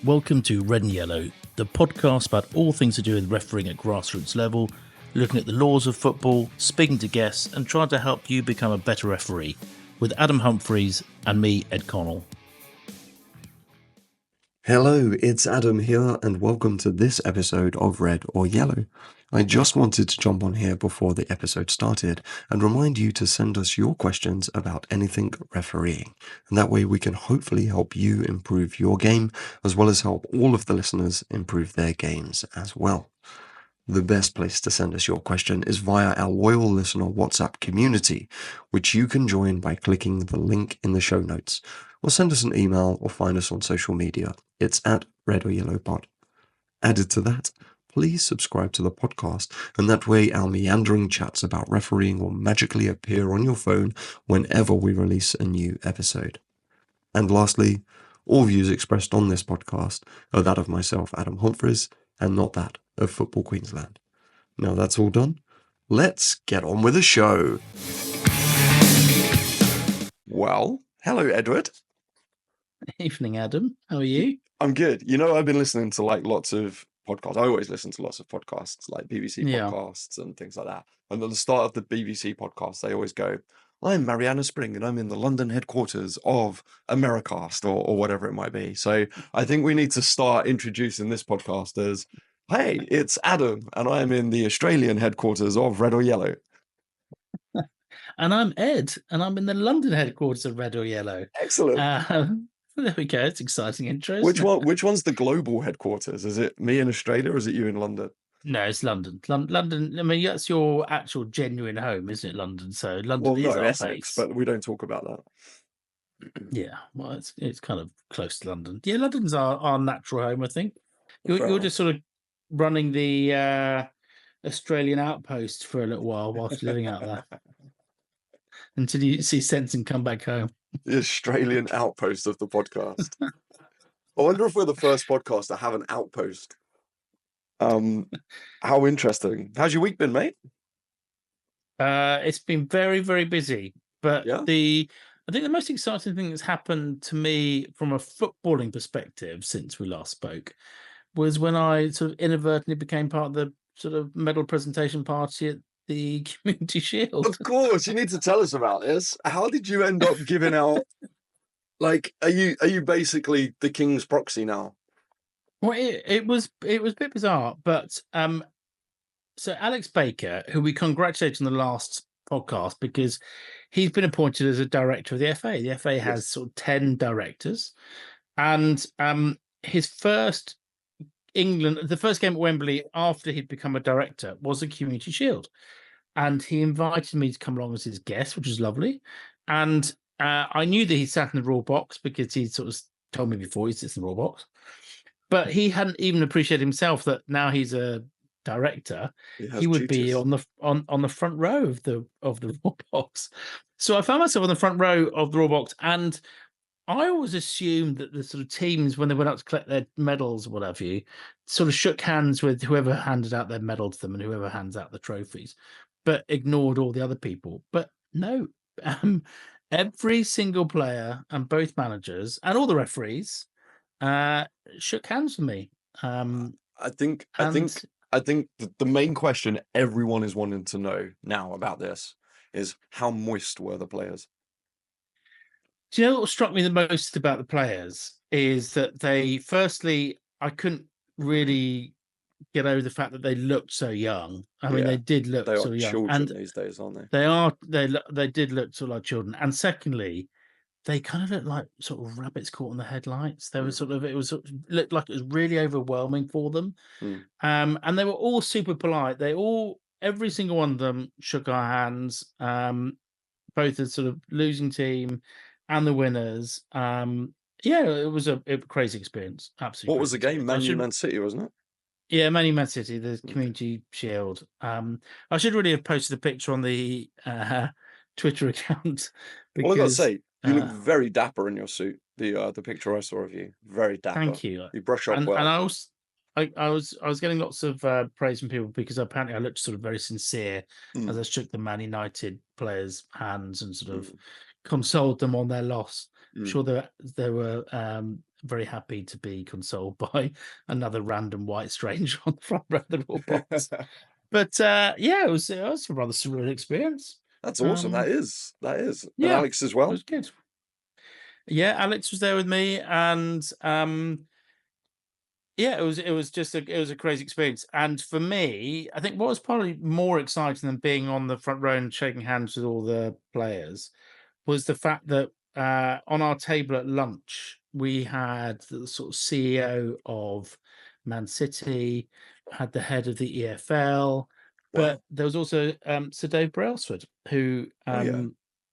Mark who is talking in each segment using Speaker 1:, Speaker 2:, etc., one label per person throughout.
Speaker 1: Welcome to Red and Yellow, the podcast about all things to do with refereeing at grassroots level, looking at the laws of football, speaking to guests, and trying to help you become a better referee, with Adam Humphreys and me, Ed Connell.
Speaker 2: Hello, it's Adam here, and welcome to this episode of Red or Yellow. I just wanted to jump on here before the episode started and remind you to send us your questions about anything refereeing, and that way we can hopefully help you improve your game, as well as help all of the listeners improve their games as well. The best place to send us your question is via our loyal listener WhatsApp community, which you can join by clicking the link in the show notes, or send us an email or find us on social media. It's at Red or Yellow Pod. Added to that, please subscribe to the podcast, and that way our meandering chats about refereeing will magically appear on your phone whenever we release a new episode. And lastly, all views expressed on this podcast are that of myself, Adam Humphreys, and not that of Football Queensland. Now that's all done, let's get on with the show. Well, hello, Edward.
Speaker 1: Evening, Adam. How are you?
Speaker 2: I'm good. You know, I've been listening to lots of podcasts. I always listen to lots of podcasts, like BBC podcasts and things like that. And at the start of the BBC podcast, they always go, I'm Mariana Spring and I'm in the London headquarters of Americast or whatever it might be. So I think we need to start introducing this podcast as, hey, it's Adam and I'm in the Australian headquarters of Red or Yellow.
Speaker 1: And I'm Ed and I'm in the London headquarters of Red or Yellow.
Speaker 2: Excellent.
Speaker 1: There we go. It's exciting intro.
Speaker 2: Which one's the global headquarters? Is it me in Australia or is it you in London?
Speaker 1: No, it's London. London. I mean, that's your actual genuine home, isn't it? London. So London is our
Speaker 2: Essex,
Speaker 1: base.
Speaker 2: but we don't talk about that.
Speaker 1: Yeah, well, it's kind of close to London. Yeah, London's our natural home, I think. You're just sort of running the Australian outpost for a little while whilst living out there until you see sense and come back home.
Speaker 2: The Australian outpost of the podcast. I wonder if we're the first podcast to have an outpost. How interesting. How's your week been, mate?
Speaker 1: It's been very, very busy. But I think the most exciting thing that's happened to me from a footballing perspective since we last spoke was when I sort of inadvertently became part of the sort of medal presentation party at the Community Shield.
Speaker 2: Of course, you need to tell us about this. How did you end up giving out? Are you basically the king's proxy now?
Speaker 1: Well, it was a bit bizarre, but so Alex Baker, who we congratulated on the last podcast because he's been appointed as a director of the FA. The FA has sort of 10 directors, and his first the first game at Wembley after he'd become a director was a Community Shield, and he invited me to come along as his guest, which was lovely. And I knew that he sat in the raw box because he'd sort of told me before he sits in the raw box, but he hadn't even appreciated himself that now he's a director, he would be on the front row of the raw box. So I found myself on the front row of the raw box, and I always assumed that the sort of teams, when they went out to collect their medals or what have you, sort of shook hands with whoever handed out their medal to them and whoever hands out the trophies, but ignored all the other people. But no, every single player and both managers and all the referees shook hands with me.
Speaker 2: I think the main question everyone is wanting to know now about this is how moist were the players?
Speaker 1: Do you know what struck me the most about the players is that I couldn't really get over the fact that they looked so young. I mean, they did look so young.
Speaker 2: Children these days, aren't
Speaker 1: they? They did look sort of like children. And secondly, they kind of looked like sort of rabbits caught in the headlights. They were looked like it was really overwhelming for them. And they were all super polite. Every single one of them shook our hands, both the sort of losing team and the winners. It was a crazy experience. Absolutely.
Speaker 2: What was the game? Man City, wasn't it?
Speaker 1: Yeah, Man City, the Community Shield. I should really have posted a picture on the Twitter account.
Speaker 2: Well, I got to say, you look very dapper in your suit. The picture I saw of you, very dapper.
Speaker 1: Thank you.
Speaker 2: You brush up well.
Speaker 1: And I was getting lots of praise from people because apparently I looked sort of very sincere as I shook the Man United players' hands and sort of consoled them on their loss. I'm sure there were very happy to be consoled by another random white stranger on the front row of the rule box. But yeah, it was a rather surreal experience.
Speaker 2: That's awesome.
Speaker 1: Um,
Speaker 2: That is. And
Speaker 1: yeah,
Speaker 2: Alex as
Speaker 1: it
Speaker 2: well?
Speaker 1: was good. Yeah, Alex was there with me, and yeah, it was a crazy experience. And for me, I think what was probably more exciting than being on the front row and shaking hands with all the players was the fact that on our table at lunch we had the sort of CEO of Man City, had the head of the EFL, but
Speaker 2: Wow.
Speaker 1: there was also Sir Dave Brailsford, who
Speaker 2: Oh, yeah.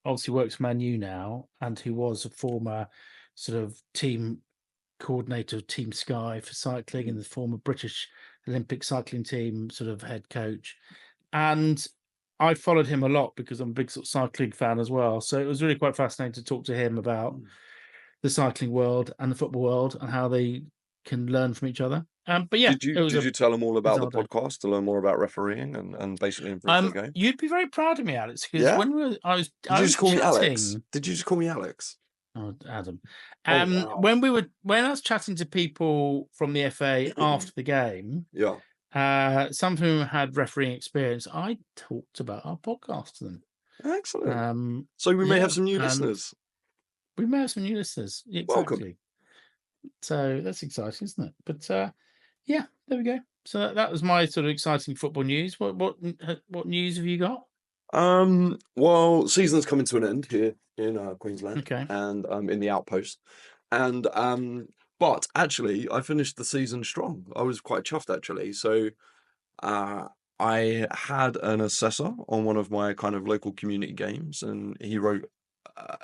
Speaker 1: obviously works for Man U now, and who was a former sort of team coordinator of Team Sky for cycling
Speaker 2: Mm.
Speaker 1: and the former British Olympic cycling team sort of head coach. And I followed him a lot because I'm a big sort of cycling fan as well. So it was really quite fascinating to talk to him about
Speaker 2: Mm.
Speaker 1: the cycling world and the football world and how they can learn from each other. But yeah, it was
Speaker 2: Did
Speaker 1: a
Speaker 2: you tell them all about the
Speaker 1: bizarre day.
Speaker 2: podcast to learn more about refereeing and basically improve their game?
Speaker 1: You'd be very proud of me, Alex, because
Speaker 2: Yeah?
Speaker 1: when
Speaker 2: Did
Speaker 1: I
Speaker 2: you
Speaker 1: was
Speaker 2: just call me Alex?
Speaker 1: chatting.
Speaker 2: Did you just call me Alex?
Speaker 1: Oh, Adam.
Speaker 2: Oh, wow.
Speaker 1: When I was chatting to people from the FA after the game,
Speaker 2: Yeah.
Speaker 1: some of whom had refereeing experience, I talked about our podcast to them.
Speaker 2: Excellent. So we may have
Speaker 1: Yeah,
Speaker 2: some new
Speaker 1: and
Speaker 2: listeners.
Speaker 1: we may have some new listeners.
Speaker 2: Welcome.
Speaker 1: Exactly. So that's exciting, isn't it? But yeah, there we go. So that was my sort of exciting football news. What news have you got?
Speaker 2: Well, season's coming to an end here in Queensland
Speaker 1: Okay.
Speaker 2: and in the outpost. And but actually I finished the season strong. I was quite chuffed actually. So uh I had an assessor on one of my kind of local community games, and he wrote uh,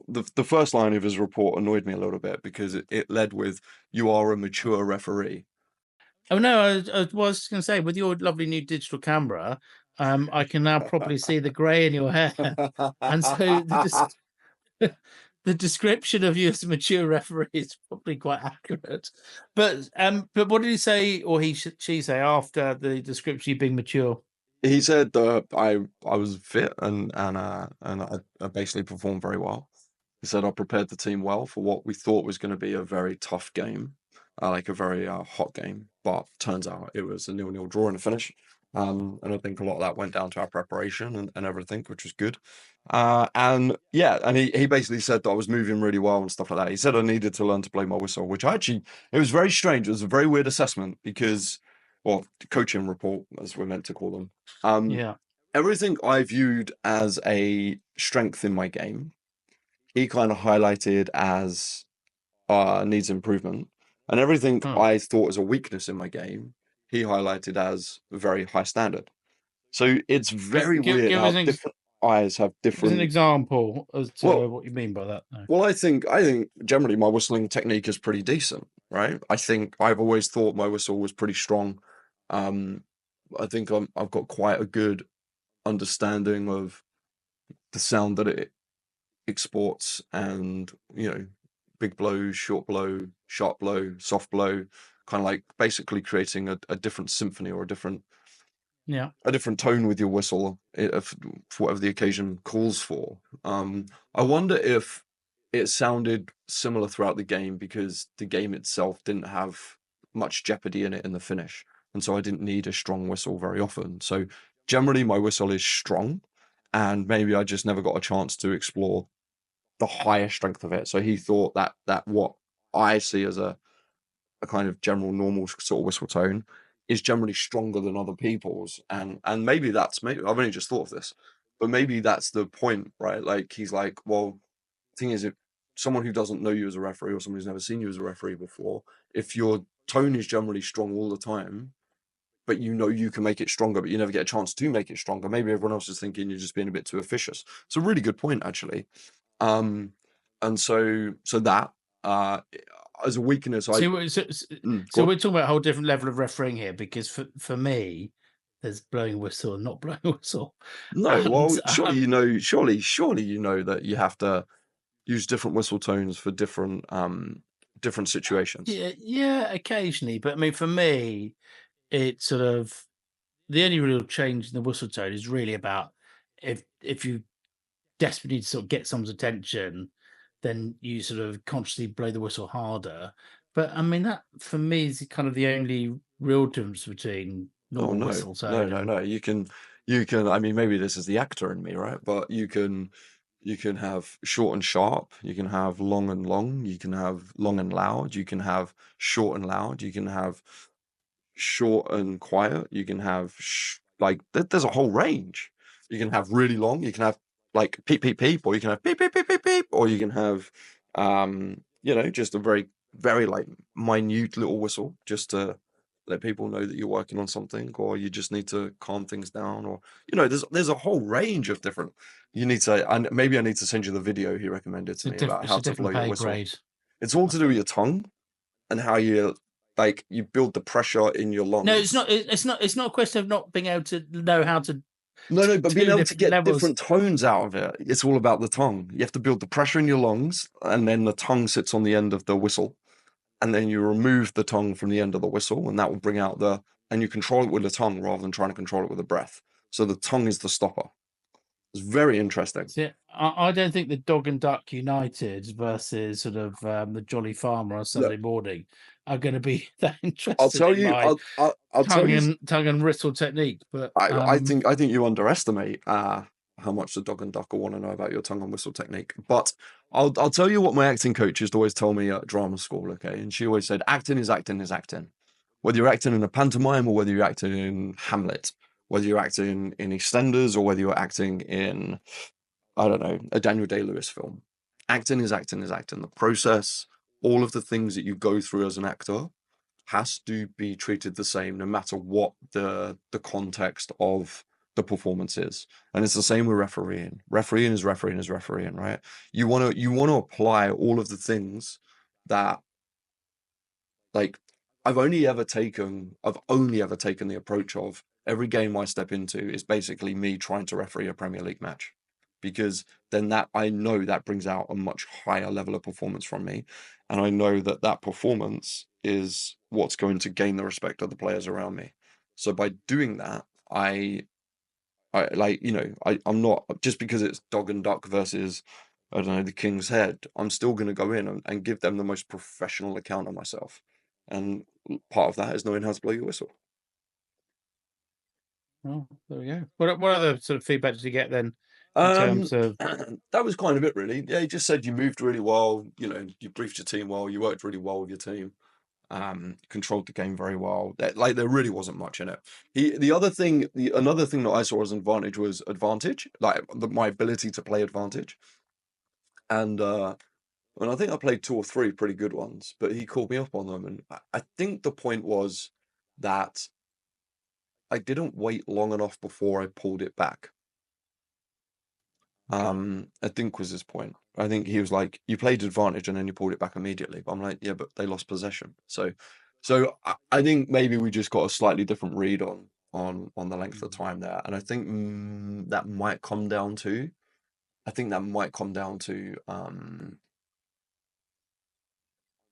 Speaker 2: the first line of his report annoyed me a little bit because it led with "You are a mature referee."
Speaker 1: Oh no, I was going to say, with your lovely new digital camera, I can now properly see the grey in your hair, and so the description of you as a mature referee is probably quite accurate. But what did he say, or she say after the description of you being mature?
Speaker 2: He said that I was fit and I basically performed very well. He said I prepared the team well for what we thought was going to be a very tough game, like a very hot game. But turns out it was a 0-0 draw in the finish. And I think a lot of that went down to our preparation and everything, which was good. And yeah, and he basically said that I was moving really well and stuff like that. He said I needed to learn to blow my whistle, which it was very strange. It was a very weird assessment because, well, coaching report, as we're meant to call them. Um,
Speaker 1: Yeah.
Speaker 2: Everything I viewed as a strength in my game, he kind of highlighted as needs improvement, and everything
Speaker 1: Oh,
Speaker 2: I thought was a weakness in my game, he highlighted as a very high standard. So it's very weird
Speaker 1: give us
Speaker 2: how different eyes have
Speaker 1: give us an
Speaker 2: different.
Speaker 1: example as to
Speaker 2: Well,
Speaker 1: what you mean by that. No.
Speaker 2: well, I think generally my whistling technique is pretty decent, right? I think I've always thought my whistle was pretty strong. Um, I think I've got quite a good understanding of the sound that it exports, and big blow, short blow, sharp blow, soft blow, kind of like basically creating a different symphony or
Speaker 1: Yeah.
Speaker 2: a different tone with your whistle, for whatever the occasion calls for. I wonder if it sounded similar throughout the game because the game itself didn't have much jeopardy in it in the finish, and so I didn't need a strong whistle very often. So generally my whistle is strong, and maybe I just never got a chance to explore the higher strength of it. So he thought that what I see as a kind of general normal sort of whistle tone is generally stronger than other people's, and maybe I've only just thought of this, but maybe that's the point, right? Like he's like, well, the thing is, if someone who doesn't know you as a referee or someone who's never seen you as a referee before, if your tone is generally strong all the time, but you can make it stronger, but you never get a chance to make it stronger, maybe everyone else is thinking you're just being a bit too officious. It's a really good point, actually. Um, and so that uh, as a weakness,
Speaker 1: So,
Speaker 2: I
Speaker 1: so
Speaker 2: go on.
Speaker 1: we're talking about a whole different level of refereeing here, because for me, there's blowing a whistle and not blowing a whistle,
Speaker 2: No,
Speaker 1: and
Speaker 2: well, surely you know that you have to use different whistle tones for different situations.
Speaker 1: yeah, occasionally. But I mean, for me, it's sort of the only real change in the whistle tone is really about if you desperately need to sort of get someone's attention, then you sort of consciously blow the whistle harder. But I mean, that for me is kind of the only real difference between
Speaker 2: Oh
Speaker 1: normal
Speaker 2: no,
Speaker 1: whistle
Speaker 2: no,
Speaker 1: tone
Speaker 2: no,
Speaker 1: and
Speaker 2: no. You can. I mean, maybe this is the actor in me, right? But you can have short and sharp. You can have long and long. You can have long and loud. You can have short and loud. You can have short and quiet. You can have there's a whole range. You can have really long. You can have like peep peep peep, or you can have beep beep beep beep beep, or you can have just a very very like minute little whistle just to let people know that you're working on something, or you just need to calm things down, or there's a whole range of different. You need to, and maybe I need to send you the video he recommended to me about
Speaker 1: it's
Speaker 2: how
Speaker 1: a
Speaker 2: to blow
Speaker 1: different
Speaker 2: your
Speaker 1: pay
Speaker 2: whistle.
Speaker 1: grade,
Speaker 2: It's all
Speaker 1: I
Speaker 2: to do with
Speaker 1: think.
Speaker 2: your tongue and how you build the pressure in your
Speaker 1: No, it's
Speaker 2: lungs.
Speaker 1: not. It's not a question of not being able to know how to
Speaker 2: No, no, but being
Speaker 1: do
Speaker 2: able to
Speaker 1: different
Speaker 2: get
Speaker 1: levels.
Speaker 2: different tones out of it, it's all about the tongue. You have to build the pressure in your lungs, and then the tongue sits on the end of the whistle, and then you remove the tongue from the end of the whistle, and that will bring out and you control it with the tongue rather than trying to control it with the breath. So the tongue is the stopper. It's very interesting.
Speaker 1: See, I don't think the Dog and Duck United versus sort of the Jolly Farmer on Sunday
Speaker 2: Look,
Speaker 1: morning are going to be that
Speaker 2: I'll
Speaker 1: interested
Speaker 2: tell
Speaker 1: in
Speaker 2: you,
Speaker 1: my
Speaker 2: I'll tell you.
Speaker 1: tongue and whistle technique. But
Speaker 2: I think you underestimate how much the dog and duck will want to know about your tongue and whistle technique. But I'll tell you what my acting coach used to always tell me at drama school. Okay, and she always said, "Acting is acting is acting. Whether you're acting in a pantomime or whether you're acting in Hamlet, whether you're acting in EastEnders or whether you're acting in I don't know a Daniel Day-Lewis film, acting is acting is acting. The process, all of the things that you go through as an actor." Has to be treated the same no matter what the context of the performance is. And it's the same with refereeing. Refereeing is refereeing is refereeing, right? You want to apply all of the things that like I've only ever taken the approach of every game I step into is basically me trying to referee a Premier League match. Because then that I know that brings out a much higher level of performance from me. And I know that that performance is what's going to gain the respect of the players around me. So by doing that, I like, I'm not just because it's dog and duck versus, I don't know, the King's Head. I'm still going to go in and give them the most professional account of myself. And part of that is knowing how to blow your whistle.
Speaker 1: oh, there we go. What other sort of feedback did you get then in
Speaker 2: Um,
Speaker 1: terms of?
Speaker 2: that was kind of it, really. Yeah, he just said you moved really well. You briefed your team well. You worked really well with your team. Controlled the game very well. There really wasn't much in it. Another thing that I saw as an advantage was advantage, my ability to play advantage. And I think I played two or three pretty good ones, but he called me up on them, and I think the point was that I didn't wait long enough before I pulled it back.
Speaker 1: Okay.
Speaker 2: I think was his point. I think he was like, "You played advantage and then you pulled it back immediately." But I'm like, "Yeah, but they lost possession." So I think maybe we just got a slightly different read on the length of time there, and I think that might come down to. I think that might come down to.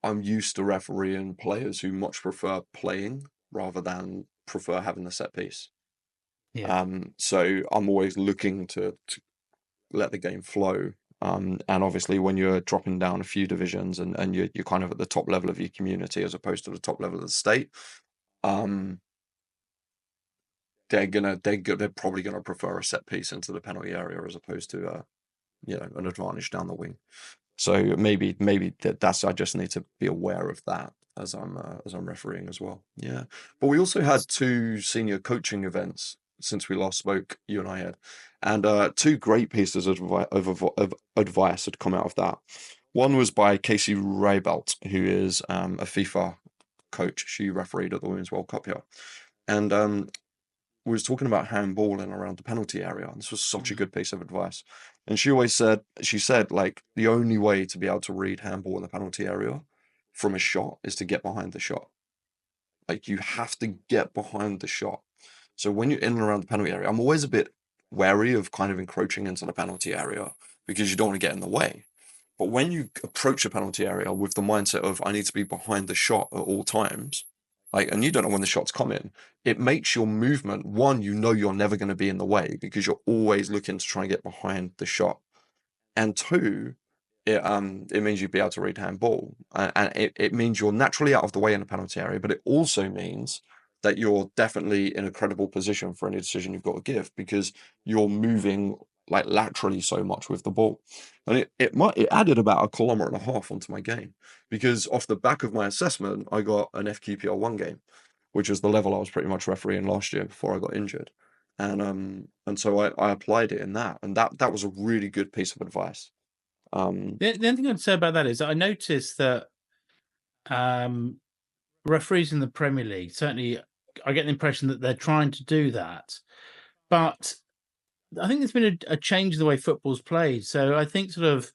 Speaker 2: I'm used to refereeing players who much prefer playing rather than prefer having the set piece.
Speaker 1: Yeah.
Speaker 2: So I'm always looking to let the game flow. And obviously, when you're dropping down a few divisions and you're kind of at the top level of your community as opposed to the top level of the state, um, they're probably gonna prefer a set piece into the penalty area as opposed to an advantage down the wing. So maybe that's I just need to be aware of that as I'm refereeing as well. Yeah, but we also had two senior coaching events since we last spoke. You and I had, and two great pieces of advice had come out of that. One was by Casey Raybelt, who is a FIFA coach. She refereed at the Women's World Cup here, and we was talking about handball and around the penalty area. And this was such a good piece of advice. And she said, like, the only way to be able to read handball in the penalty area from a shot is to get behind the shot. Like, you have to get behind the shot. So when you're in and around the penalty area, I'm always a bit wary of kind of encroaching into the penalty area because you don't want to get in the way. But when you approach a penalty area with the mindset of I need to be behind the shot at all times, and you don't know when the shot's coming, it makes your movement one, you're never going to be in the way because you're always looking to try and get behind the shot. And two, it means you'd be able to read handball, and it means you're naturally out of the way in the penalty area, but it also means that you're definitely in a credible position for any decision you've got to give because you're moving like laterally so much with the ball. And it added about 1.5 kilometers onto my game because off the back of my assessment, I got an FQPL1 game, which was the level I was pretty much refereeing last year before I got injured. And so I applied it in that, and that was a really good piece of advice.
Speaker 1: The only thing I'd say about that is I noticed that referees in the Premier League, certainly I get the impression that they're trying to do that, but I think there's been a change in the way football's played. So I think sort of,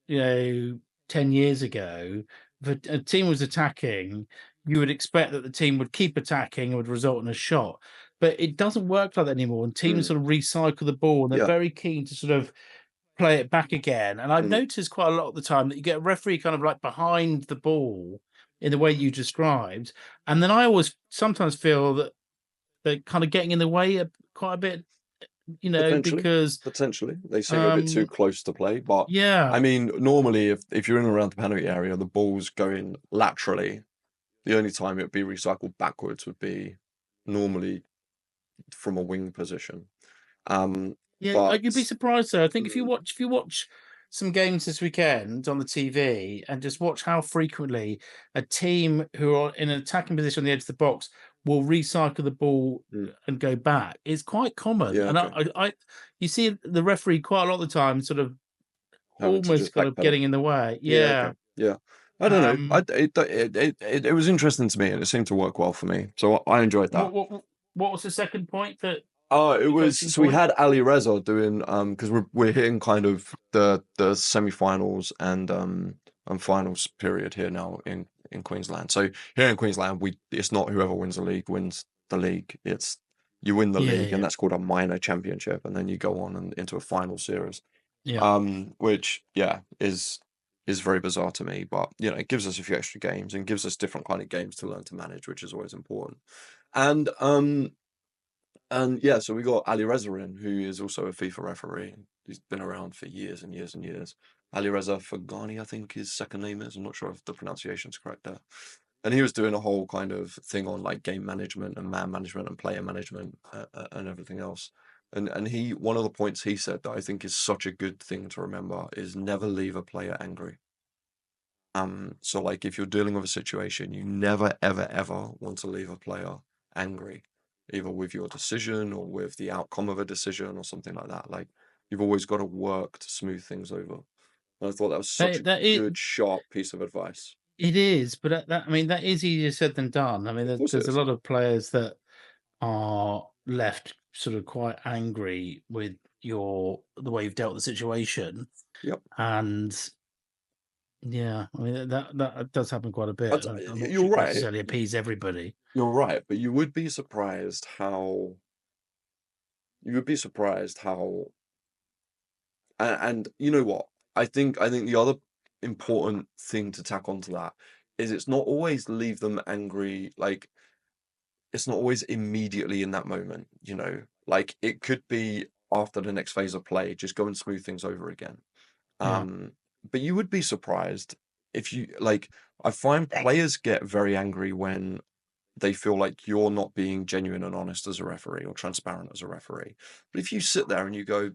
Speaker 1: 10 years ago, if a team was attacking, you would expect that the team would keep attacking and would result in a shot. But it doesn't work like that anymore. And teams
Speaker 2: Mm,
Speaker 1: sort of recycle the ball and they're
Speaker 2: yeah.
Speaker 1: very keen to sort of play it back again. And I've
Speaker 2: Mm,
Speaker 1: noticed quite a lot of the time that you get a referee kind of like behind the ball in the way you described. And then I always sometimes feel that they're kind of getting in the way quite a bit,
Speaker 2: potentially,
Speaker 1: because
Speaker 2: potentially they seem a bit too
Speaker 1: um
Speaker 2: close to play. But
Speaker 1: yeah,
Speaker 2: I mean, normally if you're in and around the penalty area, the ball's going laterally. The only time it would be recycled backwards would be normally from a wing position. Um,
Speaker 1: yeah,
Speaker 2: but
Speaker 1: you'd be surprised though. I think
Speaker 2: mm,
Speaker 1: if you watch some games this weekend on the TV and just watch how frequently a team who are in an attacking position on the edge of the box will recycle the ball
Speaker 2: mm,
Speaker 1: and go back. It's quite common,
Speaker 2: yeah,
Speaker 1: and
Speaker 2: okay,
Speaker 1: you see the referee quite a lot of the time, sort of
Speaker 2: having to
Speaker 1: almost
Speaker 2: just
Speaker 1: kind of
Speaker 2: backpedal.
Speaker 1: getting in the way.
Speaker 2: Yeah, okay,
Speaker 1: Yeah.
Speaker 2: yeah. I don't know.
Speaker 1: Um.
Speaker 2: It was interesting to me, and it seemed to work well for me. So I enjoyed that.
Speaker 1: What was the second point that
Speaker 2: Oh, it
Speaker 1: the
Speaker 2: was
Speaker 1: coaching
Speaker 2: so we
Speaker 1: point?
Speaker 2: had Ali Reza doing because we're hitting kind of the semi-finals and finals period here now in Queensland. So here in Queensland, we it's not whoever wins the league wins the league. It's you win the
Speaker 1: Yeah,
Speaker 2: league, and
Speaker 1: yeah,
Speaker 2: that's called a minor championship, and then you go on and into a final series.
Speaker 1: yeah.
Speaker 2: Which yeah is very bizarre to me, but you know it gives us a few extra games and gives us different kind of games to learn to manage, which is always important. And and yeah, so we got Ali Reza in, who is also a FIFA referee. He's been around for years and years and years. Ali Reza Fagani, I think his second name is. I'm not sure if the pronunciation's correct there. And he was doing a whole kind of thing on like game management and man management and player management and everything else. And he one of the points he said that I think is such a good thing to remember is never leave a player angry. So like if you're dealing with a situation, you never, ever, ever want to leave a player angry, either with your decision or with the outcome of a decision or something like that. Like you've always got to work to smooth things over. And I thought that was such a
Speaker 1: That it
Speaker 2: good, sharp piece of advice.
Speaker 1: it is, but I mean that is easier said than done. I mean,
Speaker 2: Of course it
Speaker 1: there's a
Speaker 2: is.
Speaker 1: lot of players that are left sort of quite angry with the way you've dealt with the situation,
Speaker 2: Yep.
Speaker 1: and yeah, I mean that does happen quite a bit, and I'm not sure
Speaker 2: You're
Speaker 1: it
Speaker 2: right.
Speaker 1: necessarily appease everybody.
Speaker 2: You're right. But you would be surprised how and you know what? I think the other important thing to tack onto that is it's not always leave them angry, like it's not always immediately in that moment, you know. Like it could be after the next phase of play, just go and smooth things over again.
Speaker 1: Yeah,
Speaker 2: Um, but you would be surprised if you like I find players get very angry when they feel like you're not being genuine and honest as a referee or transparent as a referee. But if you sit there and you go,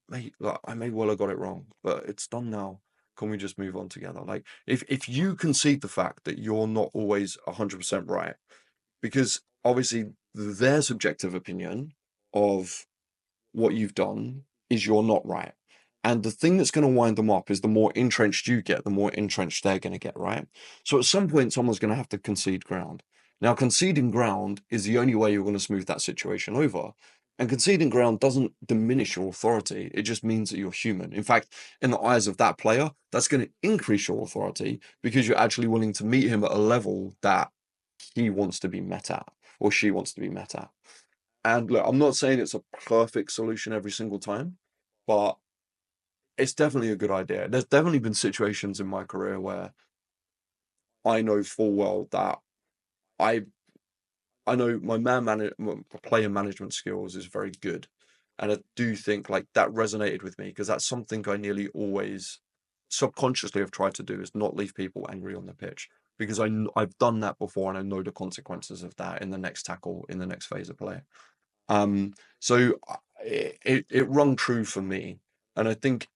Speaker 2: mate, like, I may well have got it wrong, but it's done now. Can we just move on together? Like if you concede the fact that you're not always 100% right, because obviously their subjective opinion of what you've done is you're not right. And the thing that's going to wind them up is the more entrenched you get, the more entrenched they're going to get, right? So at some point, someone's going to have to concede ground. Now, conceding ground is the only way you're going to smooth that situation over. And conceding ground doesn't diminish your authority. It just means that you're human. In fact, in the eyes of that player, that's going to increase your authority because you're actually willing to meet him at a level that he wants to be met at or she wants to be met at. And look, I'm not saying it's a perfect solution every single time, but it's definitely a good idea. There's definitely been situations in my career where I know full well that I I know my player management skills is very good, and I do think like that resonated with me because that's something I nearly always subconsciously have tried to do is not leave people angry on the pitch, because I've done that before and I know the consequences of that in the next tackle, in the next phase of play. So it rung true for me, and I think,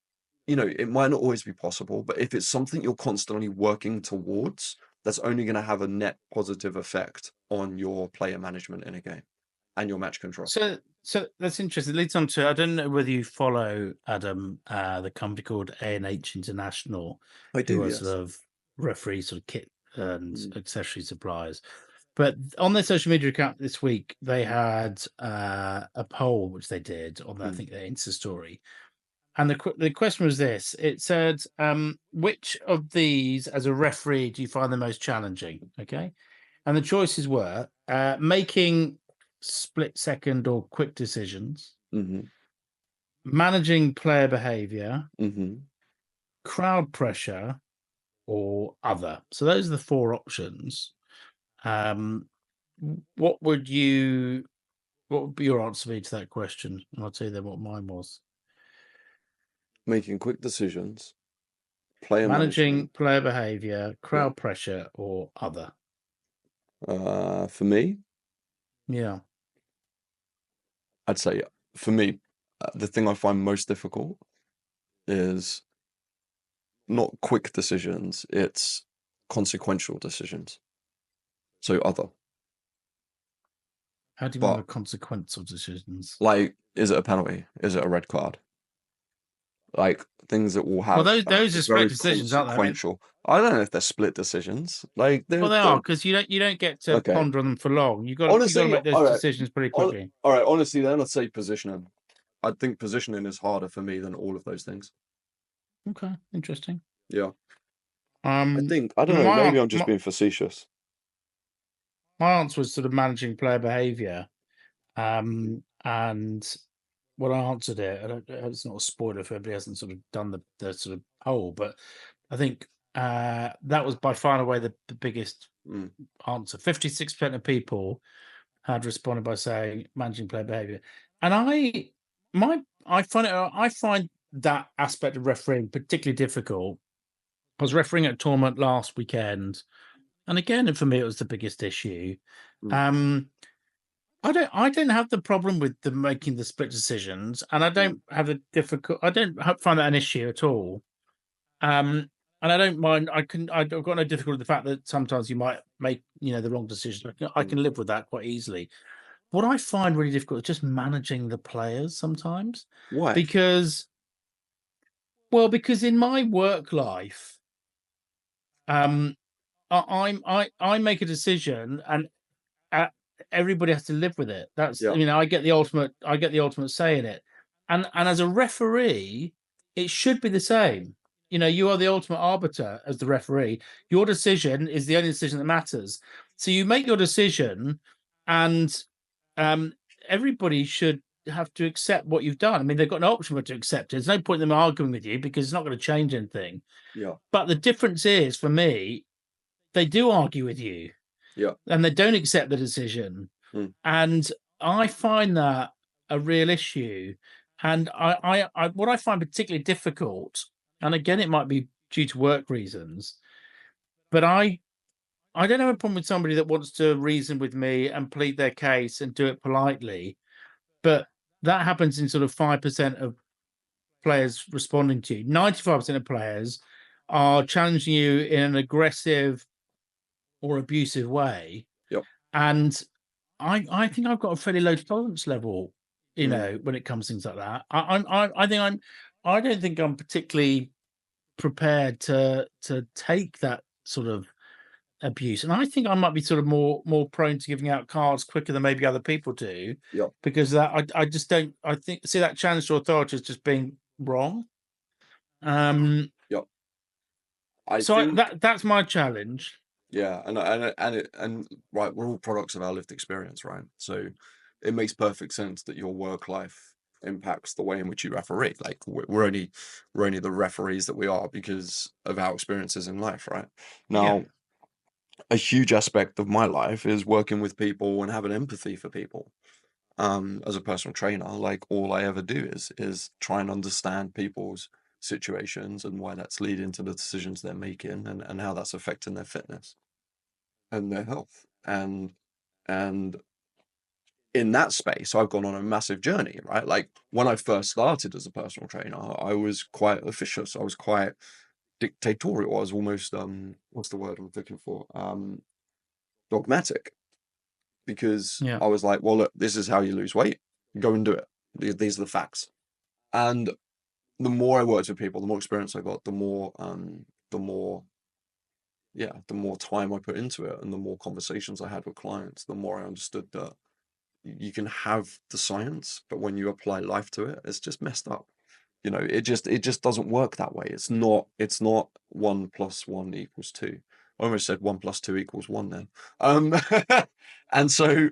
Speaker 2: it might not always be possible, but if it's something you're constantly working towards, that's only going to have a net positive effect on your player management in a game and your match control.
Speaker 1: So that's interesting. It leads on to, I don't know whether you follow, Adam, the company called A&H International,
Speaker 2: I
Speaker 1: who
Speaker 2: do,
Speaker 1: are
Speaker 2: yes.
Speaker 1: sort of referee sort of kit and
Speaker 2: Mm,
Speaker 1: accessory suppliers. But on their social media account this week, they had a poll which they did on I
Speaker 2: mm,
Speaker 1: think their Insta story, and the question was this: it said, "Which of these, as a referee, do you find the most challenging?" Okay, and the choices were making split-second or quick decisions,
Speaker 2: mhm,
Speaker 1: managing player behavior,
Speaker 2: mhm.
Speaker 1: crowd pressure, or other. So those are the four options. Um, what would you? What would be your answer be to that question? And I'll tell you then what mine was.
Speaker 2: Making quick decisions, player
Speaker 1: Managing
Speaker 2: management.
Speaker 1: player behavior,
Speaker 2: Yeah.
Speaker 1: crowd pressure, or other.
Speaker 2: For me,
Speaker 1: Yeah.
Speaker 2: I'd say, for me, the thing I find most difficult is not quick decisions, it's consequential decisions. So other.
Speaker 1: How do you mean by
Speaker 2: But
Speaker 1: consequential decisions?
Speaker 2: like, is it a penalty? Is it a red card? Like, things that will
Speaker 1: Well,
Speaker 2: have
Speaker 1: those
Speaker 2: a
Speaker 1: are split
Speaker 2: very
Speaker 1: decisions, aren't they? I mean,
Speaker 2: consequential. I don't know if they're split decisions. Like,
Speaker 1: well,
Speaker 2: they're,
Speaker 1: they are
Speaker 2: they're
Speaker 1: because you don't get to
Speaker 2: okay.
Speaker 1: ponder on them for long. You got to
Speaker 2: Honestly,
Speaker 1: make those
Speaker 2: all right.
Speaker 1: decisions pretty quickly.
Speaker 2: All right, honestly, then I'd say positioning. I think positioning is harder for me than all of those things.
Speaker 1: Okay, interesting.
Speaker 2: Yeah.
Speaker 1: Um,
Speaker 2: I don't know,
Speaker 1: my
Speaker 2: maybe
Speaker 1: an-
Speaker 2: I'm just being facetious.
Speaker 1: my answer was sort of managing player behavior. And when I answered it, it's not a spoiler if everybody hasn't sort of done the sort of poll, but I think that was by far and away the biggest
Speaker 2: Mm,
Speaker 1: answer. 56% of people had responded by saying managing player behavior, and I find that aspect of refereeing particularly difficult. I was refereeing at a tournament last weekend, and again, for me, it was the biggest issue.
Speaker 2: mm,
Speaker 1: Um, I don't have the problem with the making the split decisions, and I
Speaker 2: mm,
Speaker 1: don't have a difficult. I don't find that an issue at all. Um, and I don't mind. I've got no difficulty with the fact that sometimes you might make the wrong decision. I
Speaker 2: mm.
Speaker 1: can live with that quite easily. What I find really difficult is just managing the players sometimes,
Speaker 2: Why?
Speaker 1: because because in my work life, um, I make a decision, and uh, everybody has to live with it. That's
Speaker 2: Yeah.
Speaker 1: I get the ultimate say in it, and as a referee, it should be the same. You are the ultimate arbiter as the referee. Your decision is the only decision that matters. So you make your decision, and um, everybody should have to accept what you've done. I mean, they've got no option but to accept it. There's no point in them arguing with you because it's not going to change anything.
Speaker 2: Yeah.
Speaker 1: But the difference is, for me, they do argue with you
Speaker 2: Yeah.
Speaker 1: and they don't accept the decision.
Speaker 2: Mm,
Speaker 1: And I find that a real issue. And what I find particularly difficult, and again, it might be due to work reasons, but I don't have a problem with somebody that wants to reason with me and plead their case and do it politely. But that happens in sort of 5% of players responding to you. 95% of players are challenging you in an aggressive or abusive way.
Speaker 2: yep.
Speaker 1: And I think I've got a fairly low tolerance level,
Speaker 2: Mm,
Speaker 1: when it comes to things like that. I don't think I'm particularly prepared to take that sort of abuse. And I think I might be sort of more prone to giving out cards quicker than maybe other people do,
Speaker 2: yep.
Speaker 1: because I just don't I think see that challenge to authority as just being wrong. Um
Speaker 2: Yep. I
Speaker 1: so
Speaker 2: think,
Speaker 1: that's my challenge.
Speaker 2: yeah, and right, we're all products of our lived experience, right? So it makes perfect sense that your work life impacts the way in which you referee. Like, we're only the referees that we are because of our experiences in life, right?
Speaker 1: Yeah.
Speaker 2: Now, a huge aspect of my life is working with people and having empathy for people. As a personal trainer, like, all I ever do is try and understand people's situations and why that's leading to the decisions they're making, and how that's affecting their fitness and their health. And in that space, I've gone on a massive journey, right? Like when I first started as a personal trainer, I was quite officious. I was quite dictatorial. I was almost what's the word I'm looking for? Dogmatic, because
Speaker 1: Yeah.
Speaker 2: I was like, well, look, this is how you lose weight. Go and do it. These are the facts. And the more I worked with people, the more experience I got, the more the more time I put into it, and the more conversations I had with clients, the more I understood that you can have the science, but when you apply life to it, it's just messed up. It just doesn't work that way. It's not 1 + 1 = 2. I almost said 1 + 2 = 1 then. Um, and so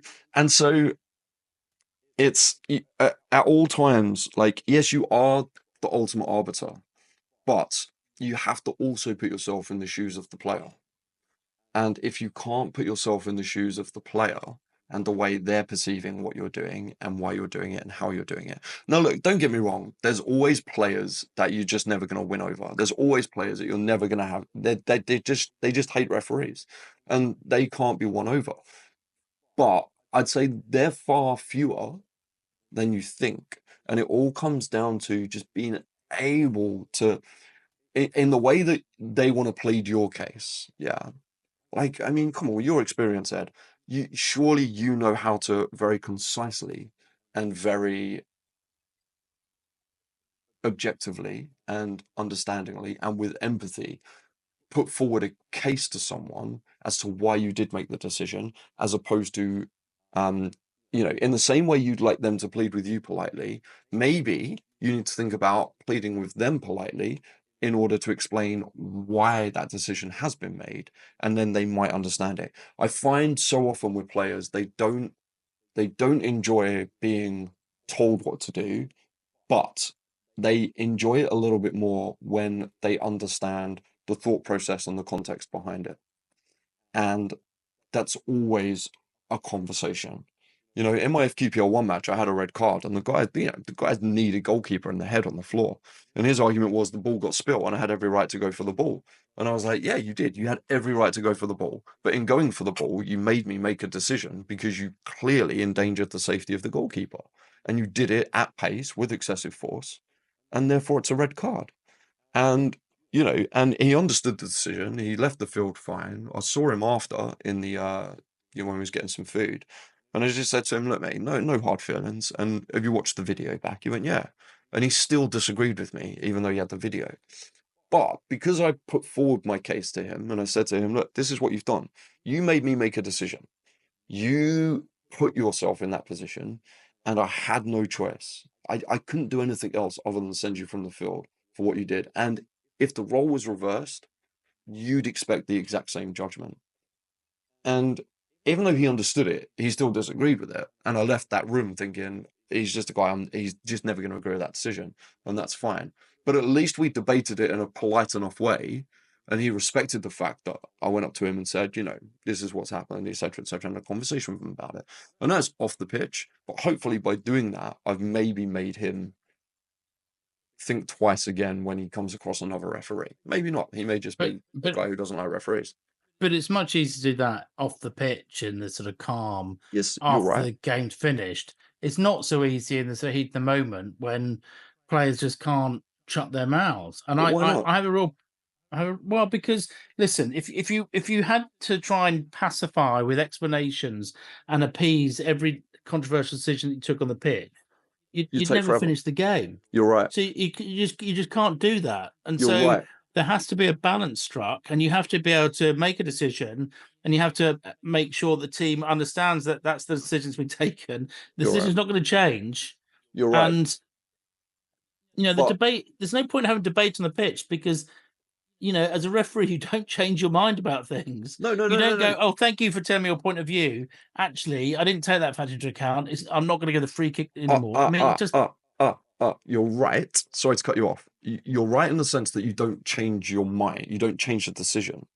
Speaker 2: it's at all times, like, yes, you are the ultimate arbiter, but you have to also put yourself in the shoes of the player. And if you can't put yourself in the shoes of the player and the way they're perceiving what you're doing and why you're doing it and how you're doing it. Now, look, don't get me wrong. There's always players that you're just never going to win over. There's always players that you're never going to have. They just hate referees, and they can't be won over. But I'd say they're far fewer than you think. And it all comes down to just being able to, in the way that they want to plead your case. Yeah. Like, I mean, come on, with your experience, Ed, surely you know how to very concisely and very objectively and understandingly and with empathy put forward a case to someone as to why you did make the decision, as opposed to, um, in the same way you'd like them to plead with you politely, maybe you need to think about pleading with them politely in order to explain why that decision has been made, and then they might understand it. I find so often with players, they don't enjoy being told what to do, but they enjoy it a little bit more when they understand the thought process and the context behind it. And that's always a conversation. In my FQPL1 match, I had a red card, and the guy kneed a goalkeeper in the head on the floor. And his argument was the ball got spilt, and I had every right to go for the ball. And I was like, yeah, you did. You had every right to go for the ball. But in going for the ball, you made me make a decision because you clearly endangered the safety of the goalkeeper. And you did it at pace with excessive force. And therefore, it's a red card. And and he understood the decision. He left the field fine. I saw him after in the when he was getting some food, and I just said to him, "Look, mate, no hard feelings. And have you watched the video back?" He went, "Yeah," and he still disagreed with me, even though he had the video. But because I put forward my case to him, and I said to him, "Look, this is what you've done. You made me make a decision. You put yourself in that position, and I had no choice. I couldn't do anything else other than send you from the field for what you did. And if the role was reversed, you'd expect the exact same judgment." And even though he understood it, he still disagreed with it. And I left that room thinking, he's just a guy, he's just never going to agree with that decision. And that's fine. But at least we debated it in a polite enough way. And he respected the fact that I went up to him and said, this is what's happened, etc., etc., and a conversation with him about it. And that's off the pitch. But hopefully by doing that, I've maybe made him think twice again when he comes across another referee. Maybe not. He may just
Speaker 1: But
Speaker 2: be a
Speaker 1: but
Speaker 2: guy who doesn't like referees.
Speaker 1: but it's much easier to do that off the pitch in the sort of calm
Speaker 2: Yes, you're
Speaker 1: after
Speaker 2: right.
Speaker 1: the game's finished. It's not so easy in the sort of heat of the moment when players just can't shut their mouths. And
Speaker 2: But
Speaker 1: I
Speaker 2: why
Speaker 1: I,
Speaker 2: not?
Speaker 1: I have a real well, because listen, if you had to try and pacify with explanations and appease every controversial decision that you took on the pitch,
Speaker 2: You
Speaker 1: you'd
Speaker 2: take
Speaker 1: never
Speaker 2: forever.
Speaker 1: finish the game.
Speaker 2: You're right.
Speaker 1: So you just can't do that, and
Speaker 2: You're
Speaker 1: so
Speaker 2: right.
Speaker 1: there has to be a balance struck, and you have to be able to make a decision, and you have to make sure the team understands that that's the decision's been taken. The
Speaker 2: You're right.
Speaker 1: decision's not going to change,
Speaker 2: You're right.
Speaker 1: and the
Speaker 2: But
Speaker 1: debate. There's no point having debate on the pitch because as a referee, you don't change your mind about things.
Speaker 2: no, no,
Speaker 1: You
Speaker 2: no, no,
Speaker 1: don't
Speaker 2: no.
Speaker 1: go, "Oh, thank you for telling me your point of view. Actually, I didn't take that fact into account. I'm not going to get the free kick anymore." I mean, it just
Speaker 2: You're right. Sorry to cut you off. You're right in the sense that you don't change your mind. You don't change the decision.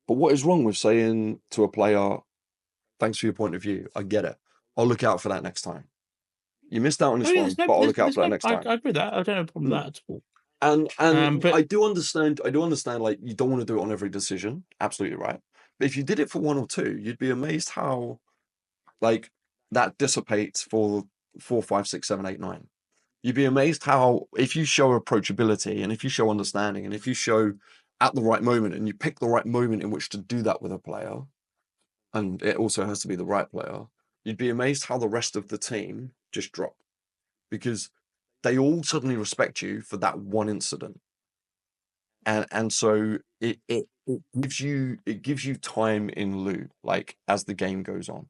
Speaker 2: But what is wrong with saying to a player, "Thanks for your point of view. I get it. I'll look out for that next time. You missed out on
Speaker 1: oh
Speaker 2: this
Speaker 1: yeah,
Speaker 2: one, but I'll look out for that next
Speaker 1: I
Speaker 2: time."
Speaker 1: agree with that. I don't have a problem with
Speaker 2: Hmm.
Speaker 1: that at all.
Speaker 2: And
Speaker 1: But
Speaker 2: I do understand. I do understand. Like you don't want to do it on every decision. Absolutely right. But if you did it for one or two, you'd be amazed how like that dissipates for 4, 5, 6, 7, 8, 9. You'd be amazed how if you show approachability and if you show understanding and if you show at the right moment and you pick the right moment in which to do that with a player, and it also has to be the right player, you'd be amazed how the rest of the team just drop because they all suddenly respect you for that one incident. And so it gives you time in lieu, like as the game goes on.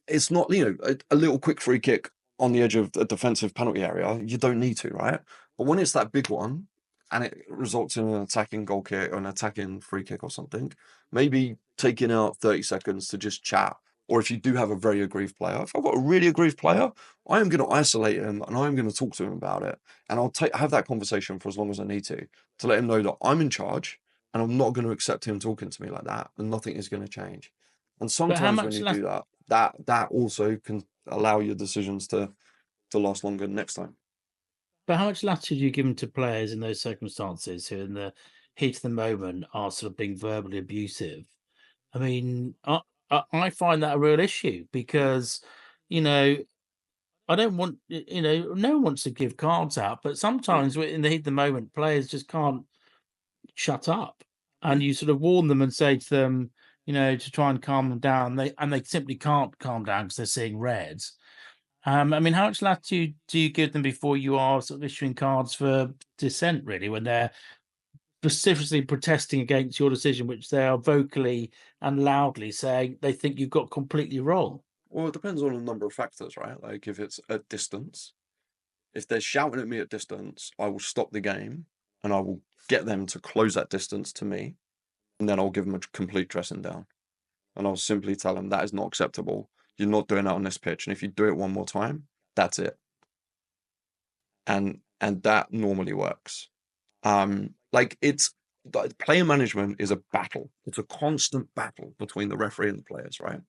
Speaker 2: It's not, a little quick free kick on the edge of a defensive penalty area. You don't need to, right? But when it's that big one and it results in an attacking goal kick or an attacking free kick or something, maybe taking out 30 seconds to just chat. Or if you do have a very aggrieved player, if I've got a really aggrieved player, I am going to isolate him and I'm going to talk to him about it. And I'll have that conversation for as long as I need to let him know that I'm in charge and I'm not going to accept him talking to me like that and nothing is going to change. And
Speaker 1: how
Speaker 2: sometimes when
Speaker 1: much
Speaker 2: you do that, that also can allow your decisions to last longer next time.
Speaker 1: how much latitude are you given to players in those circumstances who, in the heat of the moment, are sort of being verbally abusive? I mean, I find that a real issue because, you know, I don't want, no one wants to give cards out, but
Speaker 2: Mm,
Speaker 1: sometimes in the heat of the moment, players just can't shut up,
Speaker 2: mm.
Speaker 1: and you sort of warn them and say to them, to try and calm them down. They simply can't calm down because they're seeing red. I mean, how much latitude do you give them before you are sort of issuing cards for dissent, really, when they're specifically protesting against your decision, which they are vocally and loudly saying they think you've got completely wrong?
Speaker 2: Well, it depends on a number of factors, right? Like if it's at distance, if they're shouting at me at distance, I will stop the game and I will get them to close that distance to me, and then I'll give them a complete dressing down, and I'll simply tell them that is not acceptable. You're not doing that on this pitch, and if you do it one more time, that's it. And that normally works. Like player management is a battle. It's a constant battle between the referee and the players, right?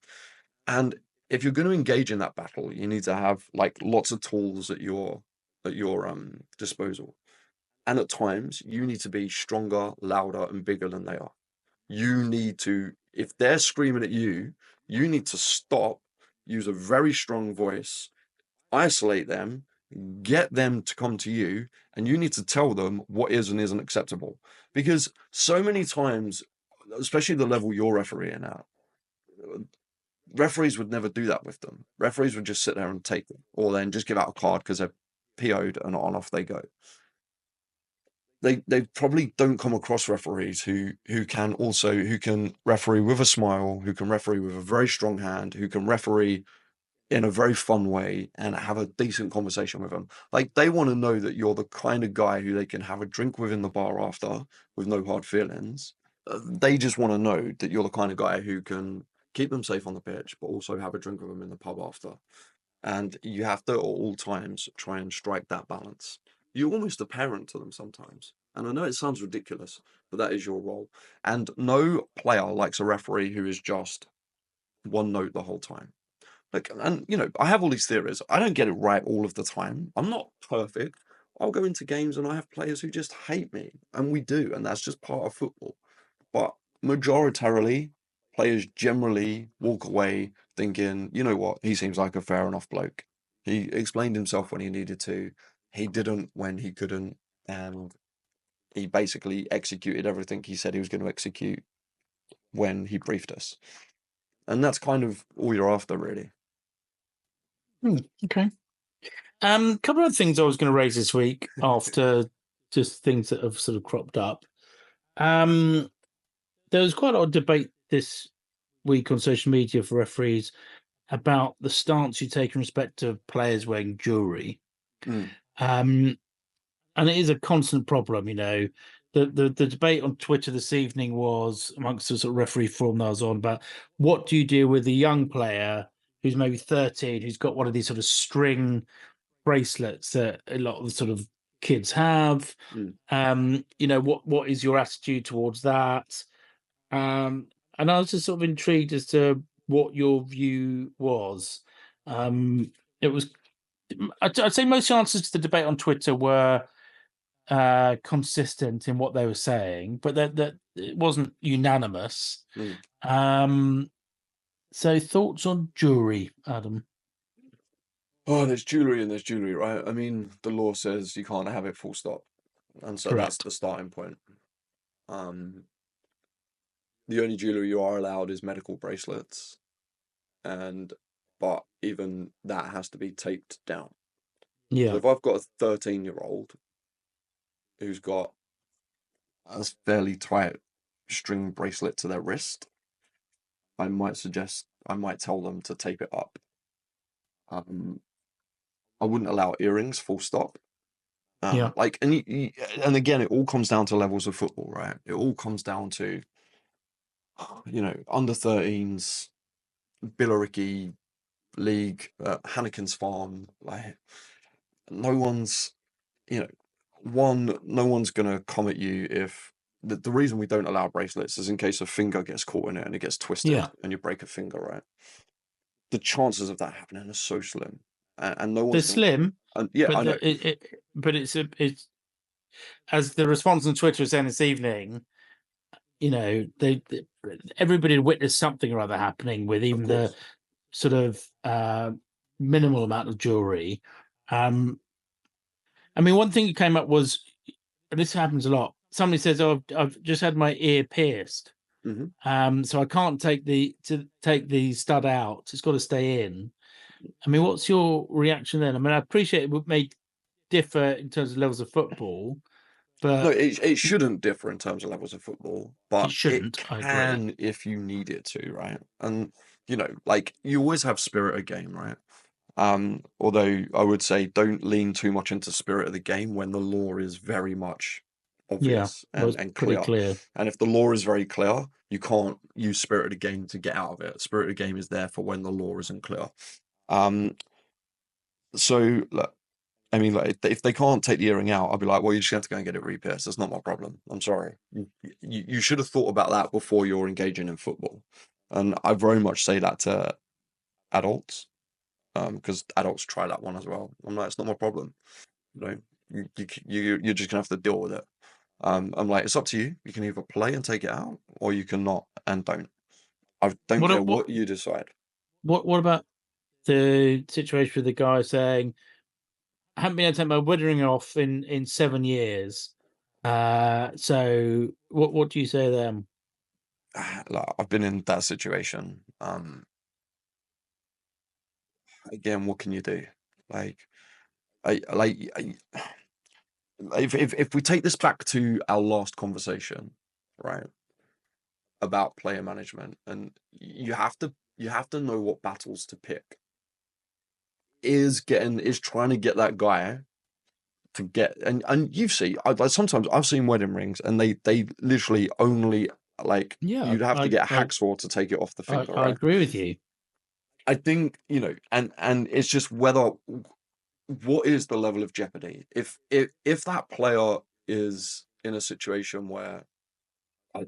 Speaker 2: And if you're going to engage in that battle, you need to have like lots of tools at your disposal. And at times, you need to be stronger, louder, and bigger than they are. You need to, if they're screaming at you, you need to stop, use a very strong voice, isolate them, get them to come to you, and you need to tell them what is and isn't acceptable. Because so many times, especially the level you're refereeing at, referees would never do that with them. Referees would just sit there and take them, or then just give out a card because they're PO'd and on off they go. They probably don't come across referees who can referee with a smile, who can referee with a very strong hand, who can referee in a very fun way and have a decent conversation with them. Like they want to know that you're the kind of guy who they can have a drink with in the bar after with no hard feelings. They just want to know that you're the kind of guy who can keep them safe on the pitch, but also have a drink with them in the pub after. And you have to at all times try and strike that balance. You're almost a parent to them sometimes. And I know it sounds ridiculous, but that is your role. And no player likes a referee who is just one note the whole time. Like, and I have all these theories. I don't get it right all of the time. I'm not perfect. I'll go into games and I have players who just hate me, and we do, and that's just part of football. But majoritarily, players generally walk away thinking, you know what, he seems like a fair enough bloke. He explained himself when he needed to. He didn't when he couldn't, and he basically executed everything he said he was going to execute when he briefed us. And that's kind of all you're after, really.
Speaker 1: Okay. Couple of things I was going to raise this week after just things that have sort of cropped up. Um, there was quite a lot of debate this week on social media for referees about the stance you take in respect of players wearing jewelry.
Speaker 2: Mm,
Speaker 1: Um, and it is a constant problem, The debate on Twitter this evening was amongst the sort of referee forum that I was on about what do you do with a young player who's maybe 13, who's got one of these sort of string bracelets that a lot of the sort of kids have.
Speaker 2: mm.
Speaker 1: What is your attitude towards that? And I was just sort of intrigued as to what your view was. It was, I'd say most answers to the debate on Twitter were consistent in what they were saying, but that it wasn't unanimous.
Speaker 2: Mm.
Speaker 1: So thoughts on jury, Adam?
Speaker 2: Oh, there's jewelry and there's jewelry, right? I mean, the law says you can't have it full stop. And so that's
Speaker 1: Correct.
Speaker 2: the starting point. Um, the only jewelry you are allowed is medical bracelets, and but even that has to be taped down. So
Speaker 1: Yeah.
Speaker 2: if I've got a 13-year-old who's got a fairly tight string bracelet to their wrist, I might tell them to tape it up. Um, I wouldn't allow earrings, full stop.
Speaker 1: Yeah.
Speaker 2: Like, and again, it all comes down to levels of football, right? It all comes down to, under 13s, Billericay League, Hannikin's Farm. Like, no one's, you know, no one's gonna come at you if the reason we don't allow bracelets is in case a finger gets caught in it and it gets twisted
Speaker 1: Yeah.
Speaker 2: and you break a finger, right? The chances of that happening are so slim, and no
Speaker 1: They're
Speaker 2: one's gonna.
Speaker 1: slim,
Speaker 2: And yeah,
Speaker 1: but
Speaker 2: I know.
Speaker 1: but it's as the response on Twitter was saying this evening. They everybody had witnessed something or other happening with
Speaker 2: Of
Speaker 1: even the
Speaker 2: course.
Speaker 1: sort of minimal amount of jewelry. I mean, one thing that came up was, and this happens a lot. Somebody says, "Oh, I've just had my ear pierced,
Speaker 2: Hmm.
Speaker 1: so I can't take the stud out. It's got to stay in." I mean, what's your reaction then? I mean, I appreciate it may differ in terms of levels of football,
Speaker 2: No,
Speaker 1: but
Speaker 2: it shouldn't differ in terms of levels of football,
Speaker 1: it
Speaker 2: but it
Speaker 1: shouldn't. I agree.
Speaker 2: can if you need it to, right? And like you always have spirit of game, right? Although I would say don't lean too much into spirit of the game when the law is very much
Speaker 1: Yeah,
Speaker 2: obvious
Speaker 1: well,
Speaker 2: and
Speaker 1: it's pretty
Speaker 2: clear.
Speaker 1: clear.
Speaker 2: And if the law is very clear, you can't use spirit of the game to get out of it. Spirit of the game is there for when the law isn't clear. Um, so look, I mean, like if they can't take the earring out, I'll be like, well, you just have to go and get it repierced. That's not my problem. I'm sorry. You should have thought about that before you're engaging in football. And I very much say that to adults, because adults try that one as well. I'm like, it's not my problem. You know, you're just gonna have to deal with it. I'm like, it's up to you. You can either play and take it out, or you can not and don't. I don't care
Speaker 1: What what
Speaker 2: what you decide.
Speaker 1: what about the situation with the guy saying, "I haven't been able to take my wedding ring off in 7 years." So what do you say then?
Speaker 2: Like, I've been in that situation. Again, what can you do? Like, if we take this back to our last conversation, right, about player management, and you have to know what battles to pick. Is trying to get that guy to get, and you see, sometimes I've seen wedding rings and they literally only, like,
Speaker 1: Yeah,
Speaker 2: you'd have to
Speaker 1: I
Speaker 2: get a
Speaker 1: I
Speaker 2: hacksaw to take it off the
Speaker 1: I,
Speaker 2: finger,
Speaker 1: I
Speaker 2: right?
Speaker 1: agree with you.
Speaker 2: I think, and it's just whether, what is the level of jeopardy if that player is in a situation where I,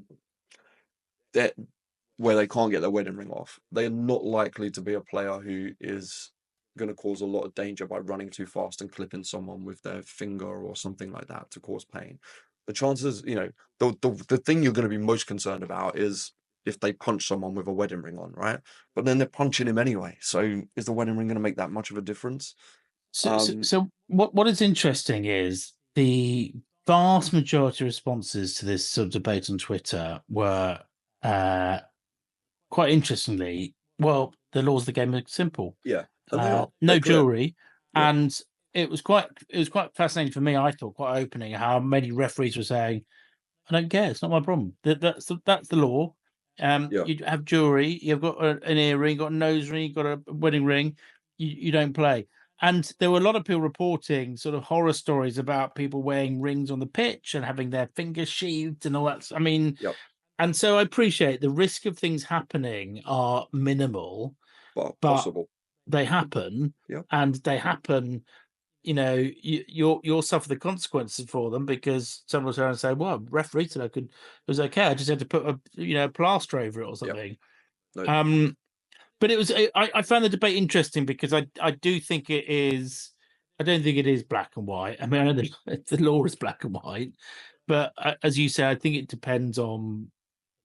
Speaker 2: that where they can't get their wedding ring off, they're not likely to be a player who is going to cause a lot of danger by running too fast and clipping someone with their finger or something like that to cause pain. The chances, the thing you're going to be most concerned about is if they punch someone with a wedding ring on, right? But then they're punching him anyway. So is the wedding ring going to make that much of a difference?
Speaker 1: So what is interesting is the vast majority of responses to this sort of debate on Twitter were quite interestingly, well, the laws of the game are simple.
Speaker 2: Yeah, and they are. They're
Speaker 1: No
Speaker 2: clear.
Speaker 1: jewelry,
Speaker 2: Yep,
Speaker 1: and it was quite fascinating for me. I thought quite opening how many referees were saying, "I don't care. It's not my problem. That's the law.
Speaker 2: yeah,
Speaker 1: You have jewelry. You've got an earring, got a nose ring, got a wedding ring. You don't play." And there were a lot of people reporting sort of horror stories about people wearing rings on the pitch and having their fingers sheathed and all that. I mean,
Speaker 2: yep.
Speaker 1: and so I appreciate the risk of things happening are minimal,
Speaker 2: But
Speaker 1: but
Speaker 2: possible.
Speaker 1: they happen,
Speaker 2: Yep,
Speaker 1: and they happen. You'll suffer the consequences for them because someone will turn and say, "Well, referee said it was okay. I just had to put a plaster over it or
Speaker 2: yep.
Speaker 1: something."
Speaker 2: No,
Speaker 1: Um, but I found the debate interesting because I do think it is I don't think it is black and white. I mean, I know the law is black and white, but as you say, I think it depends on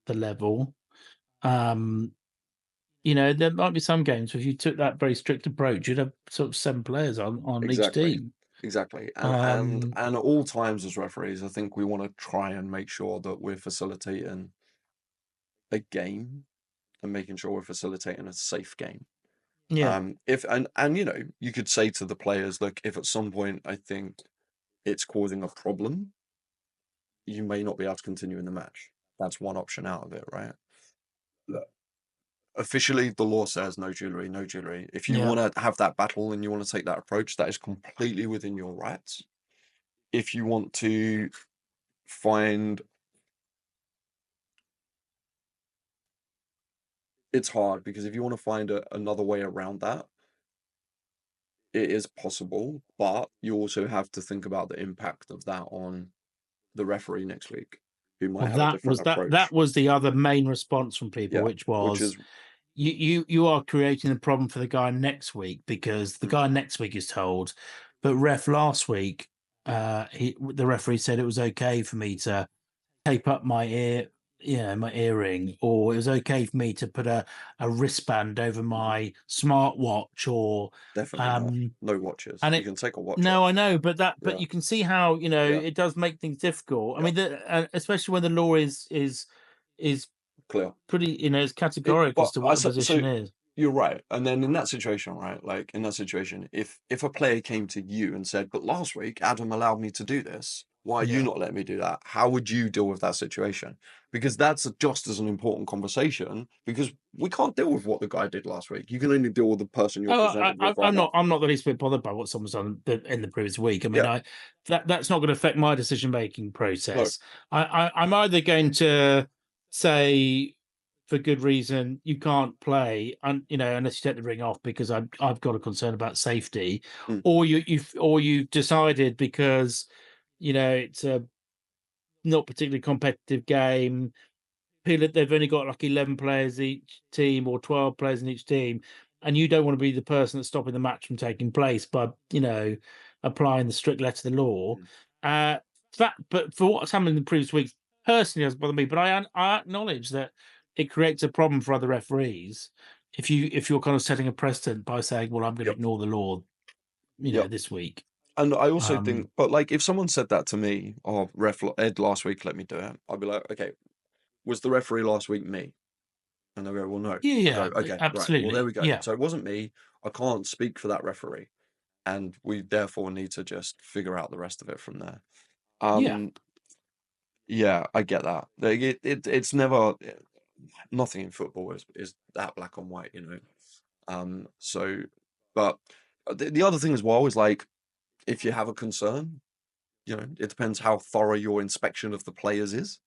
Speaker 1: the level. Um, there might be some games where if you took that very strict approach, you'd have sort of 7 players on each
Speaker 2: Exactly.
Speaker 1: team.
Speaker 2: Exactly.
Speaker 1: Um,
Speaker 2: And at all times as referees, I think we want to try and make sure that we're facilitating a game and making sure we're facilitating a safe game.
Speaker 1: yeah.
Speaker 2: If and you could say to the players, look, if at some point I think it's causing a problem, you may not be able to continue in the match. That's one option out of it, right? Look, officially, the law says no jewelry, no jewelry. If you
Speaker 1: Yeah.
Speaker 2: want to have that battle and you want to take that approach, that is completely within your rights. If you want to find, it's hard because if you want to find another way around that, it is possible, but you also have to think about the impact of that on the referee next week, who might
Speaker 1: Well,
Speaker 2: have a
Speaker 1: that
Speaker 2: different
Speaker 1: was that
Speaker 2: approach.
Speaker 1: was the other main response from people,
Speaker 2: Yeah,
Speaker 1: which
Speaker 2: which
Speaker 1: was
Speaker 2: is
Speaker 1: you are creating a problem for the guy next week, because the
Speaker 2: mm,
Speaker 1: guy next week is told, but ref last week, the referee said it was okay for me to tape up my ear, my earring, or it was okay for me to put a wristband over
Speaker 2: mhm,
Speaker 1: my smartwatch, or
Speaker 2: definitely not.
Speaker 1: um
Speaker 2: No watches.
Speaker 1: and
Speaker 2: You
Speaker 1: it
Speaker 2: can take a watch
Speaker 1: no, I
Speaker 2: off.
Speaker 1: know, but
Speaker 2: Yeah,
Speaker 1: you can see how,
Speaker 2: yeah,
Speaker 1: it does make things difficult. I
Speaker 2: yeah.
Speaker 1: mean, especially when the law is
Speaker 2: Clear.
Speaker 1: pretty, is
Speaker 2: It,
Speaker 1: categorical as
Speaker 2: but
Speaker 1: to
Speaker 2: I
Speaker 1: what the
Speaker 2: so
Speaker 1: position is.
Speaker 2: you're right. And then in that situation, right? Like in that situation, if a player came to you and said, "But last week Adam allowed me to do this. Why are you
Speaker 1: Yeah.
Speaker 2: not letting me do that?" How would you deal with that situation? Because that's just as an important conversation. Because we can't deal with what the guy did last week. You can only deal with the person you're
Speaker 1: Oh,
Speaker 2: presented with right now.
Speaker 1: I'm not the least bit bothered by what someone's done in the previous week. I mean,
Speaker 2: Yeah.
Speaker 1: that's not going to affect my decision making
Speaker 2: No.
Speaker 1: process. I'm either going to say, for good reason, you can't play, and unless you take the ring off, because I've got a concern about safety,
Speaker 2: Mm,
Speaker 1: or you've decided, because it's a not particularly competitive game. They've only got like 11 players each team, or 12 players in each team, and you don't want to be the person that's stopping the match from taking place by applying the strict letter of the law.
Speaker 2: mm.
Speaker 1: uh but for what's happened in the previous weeks, personally, doesn't bother me, but I acknowledge that it creates a problem for other referees if you're kind of setting a precedent by saying, well, I'm going to
Speaker 2: Yep.
Speaker 1: ignore the law
Speaker 2: Yep.
Speaker 1: this week.
Speaker 2: And I also think,
Speaker 1: um
Speaker 2: but like, if someone said that to me, "Oh, Ed last week let me do it," I'd be like, "Okay, was the referee last week me?" And they'll go, "Well, no."
Speaker 1: yeah,
Speaker 2: I go,
Speaker 1: yeah,
Speaker 2: "Okay, right. Well, there
Speaker 1: absolutely,
Speaker 2: we go.
Speaker 1: yeah,
Speaker 2: So it wasn't me. I can't speak for that referee, and we therefore need to just figure out the rest of it from there."
Speaker 1: yeah.
Speaker 2: Um, yeah, I get that. Like, it's never nothing in football is that black and white, you know. So, but the other thing as well is like, if you have a concern, it depends how thorough your inspection of the players is.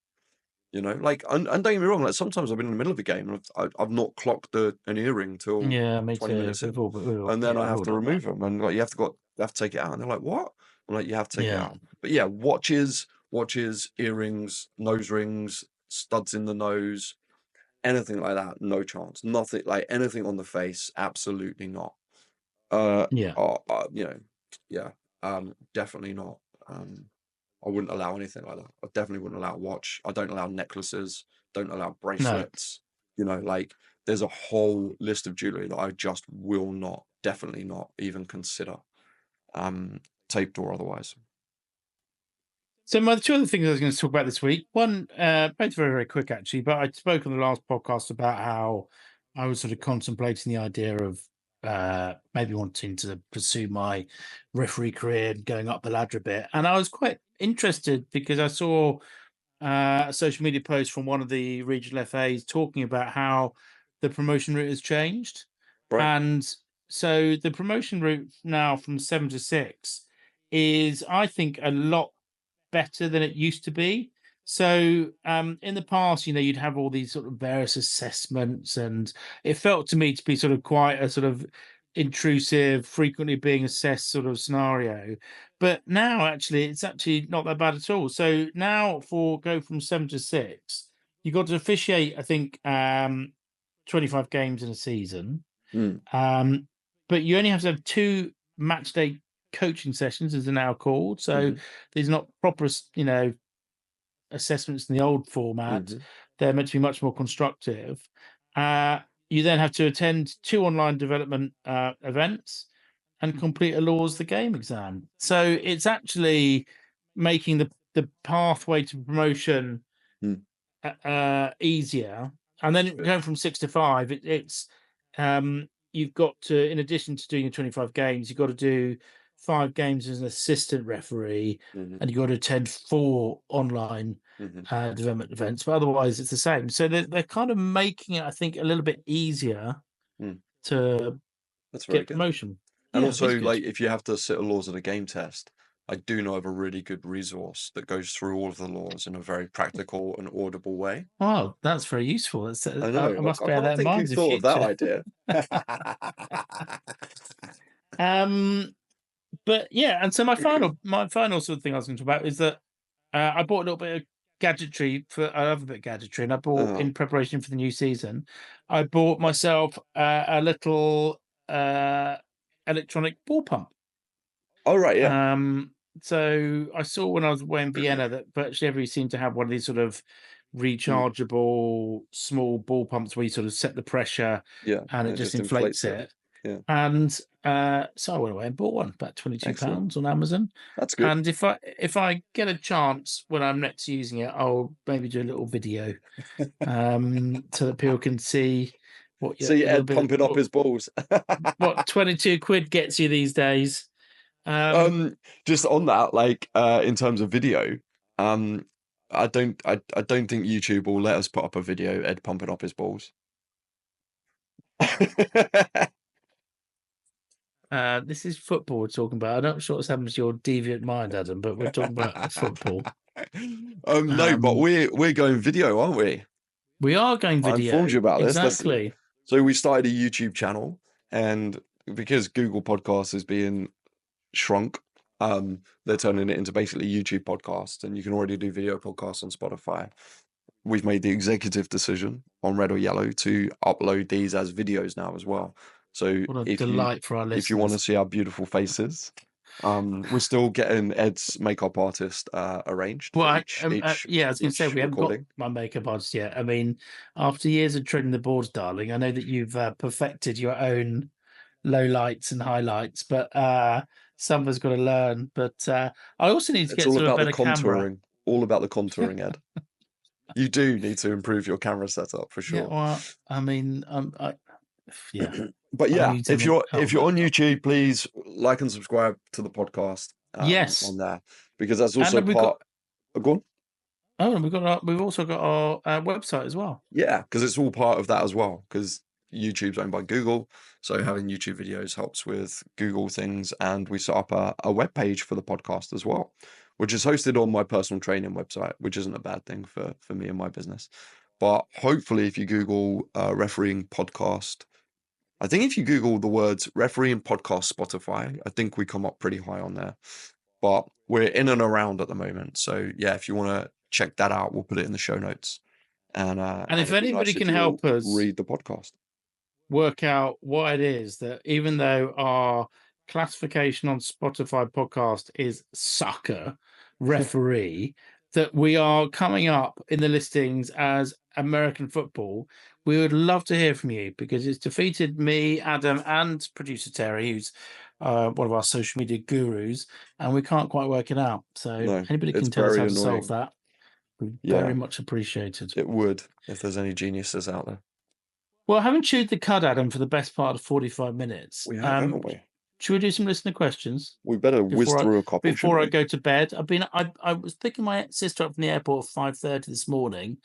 Speaker 2: Like, and don't get me wrong, like sometimes I've been in the middle of a game and I've not clocked an earring till
Speaker 1: Yeah, me
Speaker 2: 20
Speaker 1: too.
Speaker 2: minutes in, and then I
Speaker 1: We've
Speaker 2: have
Speaker 1: all
Speaker 2: to
Speaker 1: done that.
Speaker 2: remove them, and like you have to take it out, and they're like, "What?" I'm like, "You have to take it
Speaker 1: Yeah,
Speaker 2: out." But yeah, watches, earrings, nose rings, studs in the nose, anything like that, no chance. Nothing like anything on the face, absolutely not. Uh,
Speaker 1: yeah,
Speaker 2: yeah, definitely not. I wouldn't allow anything like that. I definitely wouldn't allow a watch. I don't allow necklaces, don't allow
Speaker 1: no.
Speaker 2: bracelets. Like there's a whole list of jewelry that I just will not, definitely not even consider, um, taped or otherwise.
Speaker 1: So my two other things I was going to talk about this week. One, both very, very quick actually, but I spoke on the last podcast about how I was sort of contemplating the idea of maybe wanting to pursue my referee career and going up the ladder a bit. And I was quite interested because I saw a social media post from one of the regional FAs talking about how the promotion route has changed.
Speaker 2: Right.
Speaker 1: And so the promotion route now from 7 to 6 is, I think, a lot better than it used to be. So in the past, you'd have all these sort of various assessments, and it felt to me to be sort of quite a sort of intrusive, frequently being assessed sort of scenario. But now actually it's actually not that bad at all. So now for go from 7 to 6, you've got to officiate, I think, 25 games in a season.
Speaker 2: Mm,
Speaker 1: Um, but you only have to have 2 match day
Speaker 2: Mm-hmm.
Speaker 1: sessions, as they're now called. So
Speaker 2: Mm-hmm.
Speaker 1: these are not proper, assessments in the old format.
Speaker 2: Mm-hmm.
Speaker 1: They're meant to be much more constructive. Uh, you then have to attend 2 online development events and complete a laws the game exam. So it's actually making the pathway to promotion easier. And then
Speaker 2: Good.
Speaker 1: going from 6 to 5, it's you've got to, in addition to doing your 25 games, you've got to do 5 games as an assistant referee,
Speaker 2: Mm-hmm.
Speaker 1: and you've got to attend 4 online
Speaker 2: Mm-hmm.
Speaker 1: development events. But otherwise, it's the same. So they're kind of making it, I think, a little bit easier
Speaker 2: Mm.
Speaker 1: to
Speaker 2: That's very
Speaker 1: get
Speaker 2: good.
Speaker 1: promotion.
Speaker 2: And
Speaker 1: Yeah, it's
Speaker 2: also,
Speaker 1: good.
Speaker 2: like, if you have to sit a laws of the game test, I do know of a really good resource that goes through all of the laws in a very practical and audible way.
Speaker 1: Well, that's very useful.
Speaker 2: I
Speaker 1: I
Speaker 2: know.
Speaker 1: must
Speaker 2: I
Speaker 1: bear
Speaker 2: can't
Speaker 1: that in
Speaker 2: think who
Speaker 1: mind in the
Speaker 2: thought of that
Speaker 1: future.
Speaker 2: idea.
Speaker 1: Um, but yeah, and so my final sort of thing I was going to talk about is that I bought a little bit of gadgetry I love a bit of gadgetry, and I bought,
Speaker 2: Oh.
Speaker 1: in preparation for the new season, I bought myself a little electronic ball pump.
Speaker 2: Oh, right, yeah.
Speaker 1: So I saw when I was away in Vienna that virtually everybody seemed to have one of these sort of
Speaker 2: Mm,
Speaker 1: rechargeable small ball pumps where you sort of set the pressure
Speaker 2: yeah,
Speaker 1: and
Speaker 2: and
Speaker 1: it
Speaker 2: it
Speaker 1: just
Speaker 2: just
Speaker 1: inflates
Speaker 2: inflates it.
Speaker 1: it.
Speaker 2: Yeah,
Speaker 1: And so I went away and bought one, about 22
Speaker 2: excellent.
Speaker 1: pounds on Amazon.
Speaker 2: That's good.
Speaker 1: And if I get a chance when I'm next using it, I'll maybe do a little video so that people can see
Speaker 2: See
Speaker 1: a little
Speaker 2: Ed
Speaker 1: bit
Speaker 2: pumping up his balls.
Speaker 1: what 22 quid gets you these days. Um,
Speaker 2: Just on that, like, in terms of video, um, I don't think YouTube will let us put up a video Ed pumping up his balls.
Speaker 1: This is football we're talking about. I'm not sure what's happened to your deviant mind, Adam, but we're talking about football.
Speaker 2: No, but
Speaker 1: Um,
Speaker 2: we're going video, aren't we?
Speaker 1: we are going
Speaker 2: I informed
Speaker 1: video.
Speaker 2: you about this.
Speaker 1: Exactly.
Speaker 2: So we started a YouTube channel, and because Google Podcasts is being shrunk, they're turning it into basically YouTube podcasts, and you can already do video podcasts on Spotify. We've made the executive decision on Red or Yellow to upload these as videos now as well. So
Speaker 1: What a
Speaker 2: if you
Speaker 1: delight for our
Speaker 2: want to
Speaker 1: listeners.
Speaker 2: see our beautiful faces, we're still getting Ed's makeup artist arranged
Speaker 1: Well,
Speaker 2: for each
Speaker 1: yeah, I was going to say we haven't got
Speaker 2: recording.
Speaker 1: my makeup artist yet. I mean, after years of treading the boards, darling, I know that you've perfected your own low lights and highlights, but some of us got to learn. But I also need to
Speaker 2: It's
Speaker 1: get
Speaker 2: all
Speaker 1: to a
Speaker 2: about the
Speaker 1: better camera.
Speaker 2: contouring, all about the contouring, Ed. You do need to improve your camera setup for
Speaker 1: Yeah,
Speaker 2: sure.
Speaker 1: well, I mean, yeah,
Speaker 2: But
Speaker 1: I
Speaker 2: yeah,
Speaker 1: need some help
Speaker 2: if
Speaker 1: with
Speaker 2: you're
Speaker 1: that.
Speaker 2: on YouTube, please like and subscribe to the podcast
Speaker 1: Yes,
Speaker 2: on there, because that's
Speaker 1: and
Speaker 2: also
Speaker 1: then we've got.
Speaker 2: part. Go on.
Speaker 1: Oh, and we've also got our website as well.
Speaker 2: Yeah, because it's all part of that as well. Because YouTube's owned by Google, so having YouTube videos helps with Google things. And we set up a web page for the podcast as well, which is hosted on my personal training website, which isn't a bad thing for me and my business. But hopefully, if you Google refereeing podcast, I think if you Google the words refereeing podcast Spotify, I think we come up pretty high on there. But we're in and around at the moment. So yeah, if you want to check that out, we'll put it in the show notes. And
Speaker 1: And if
Speaker 2: it'd be
Speaker 1: anybody
Speaker 2: nice if
Speaker 1: can
Speaker 2: you'll
Speaker 1: help us
Speaker 2: read the podcast.
Speaker 1: work out what it is that, even though our classification on Spotify podcast is sucker referee, that we are coming up in the listings as American football, we would love to hear from you, because it's defeated me, Adam, and producer Terry, who's one of our social media gurus, and we can't quite work it out. So
Speaker 2: No,
Speaker 1: anybody
Speaker 2: it's
Speaker 1: can tell us
Speaker 2: very
Speaker 1: how to solve
Speaker 2: annoying.
Speaker 1: that. We very
Speaker 2: Yeah,
Speaker 1: much appreciated.
Speaker 2: it would if there's any geniuses out there.
Speaker 1: Well, having chewed the cud, Adam, for the best part of 45 minutes,
Speaker 2: We have, haven't we?
Speaker 1: should we do some listener questions
Speaker 2: We better whiz
Speaker 1: before I
Speaker 2: through a couple, shouldn't
Speaker 1: before I
Speaker 2: we?
Speaker 1: go to bed? I was picking my sister up from the airport at 5:30 this morning,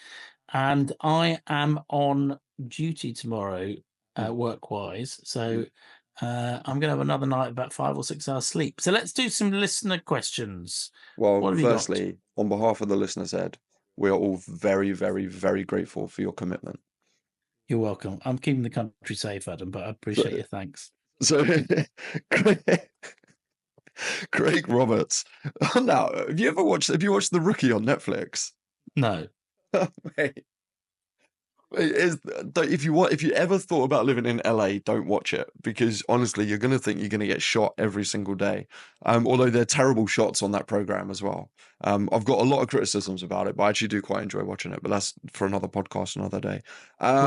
Speaker 1: and I am on duty tomorrow,
Speaker 2: Mm,
Speaker 1: work-wise.
Speaker 2: mm.
Speaker 1: So I'm going to have another night of about 5 or 6 hours sleep. So let's do some listener questions.
Speaker 2: Well,
Speaker 1: What have you got?
Speaker 2: firstly, on behalf of the listeners, Ed, we are all very, very, very grateful for your commitment.
Speaker 1: You're welcome. I'm keeping the country safe, Adam, but I appreciate
Speaker 2: So,
Speaker 1: your thanks.
Speaker 2: so Craig Roberts. Now, have you watched The Rookie on Netflix?
Speaker 1: No.
Speaker 2: Mate, If you ever thought about living in LA, don't watch it because honestly, you're gonna think you're gonna get shot every single day. Although they're terrible shots on that program as well. I've got a lot of criticisms about it, but I actually do quite enjoy watching it. But that's for another podcast, another day.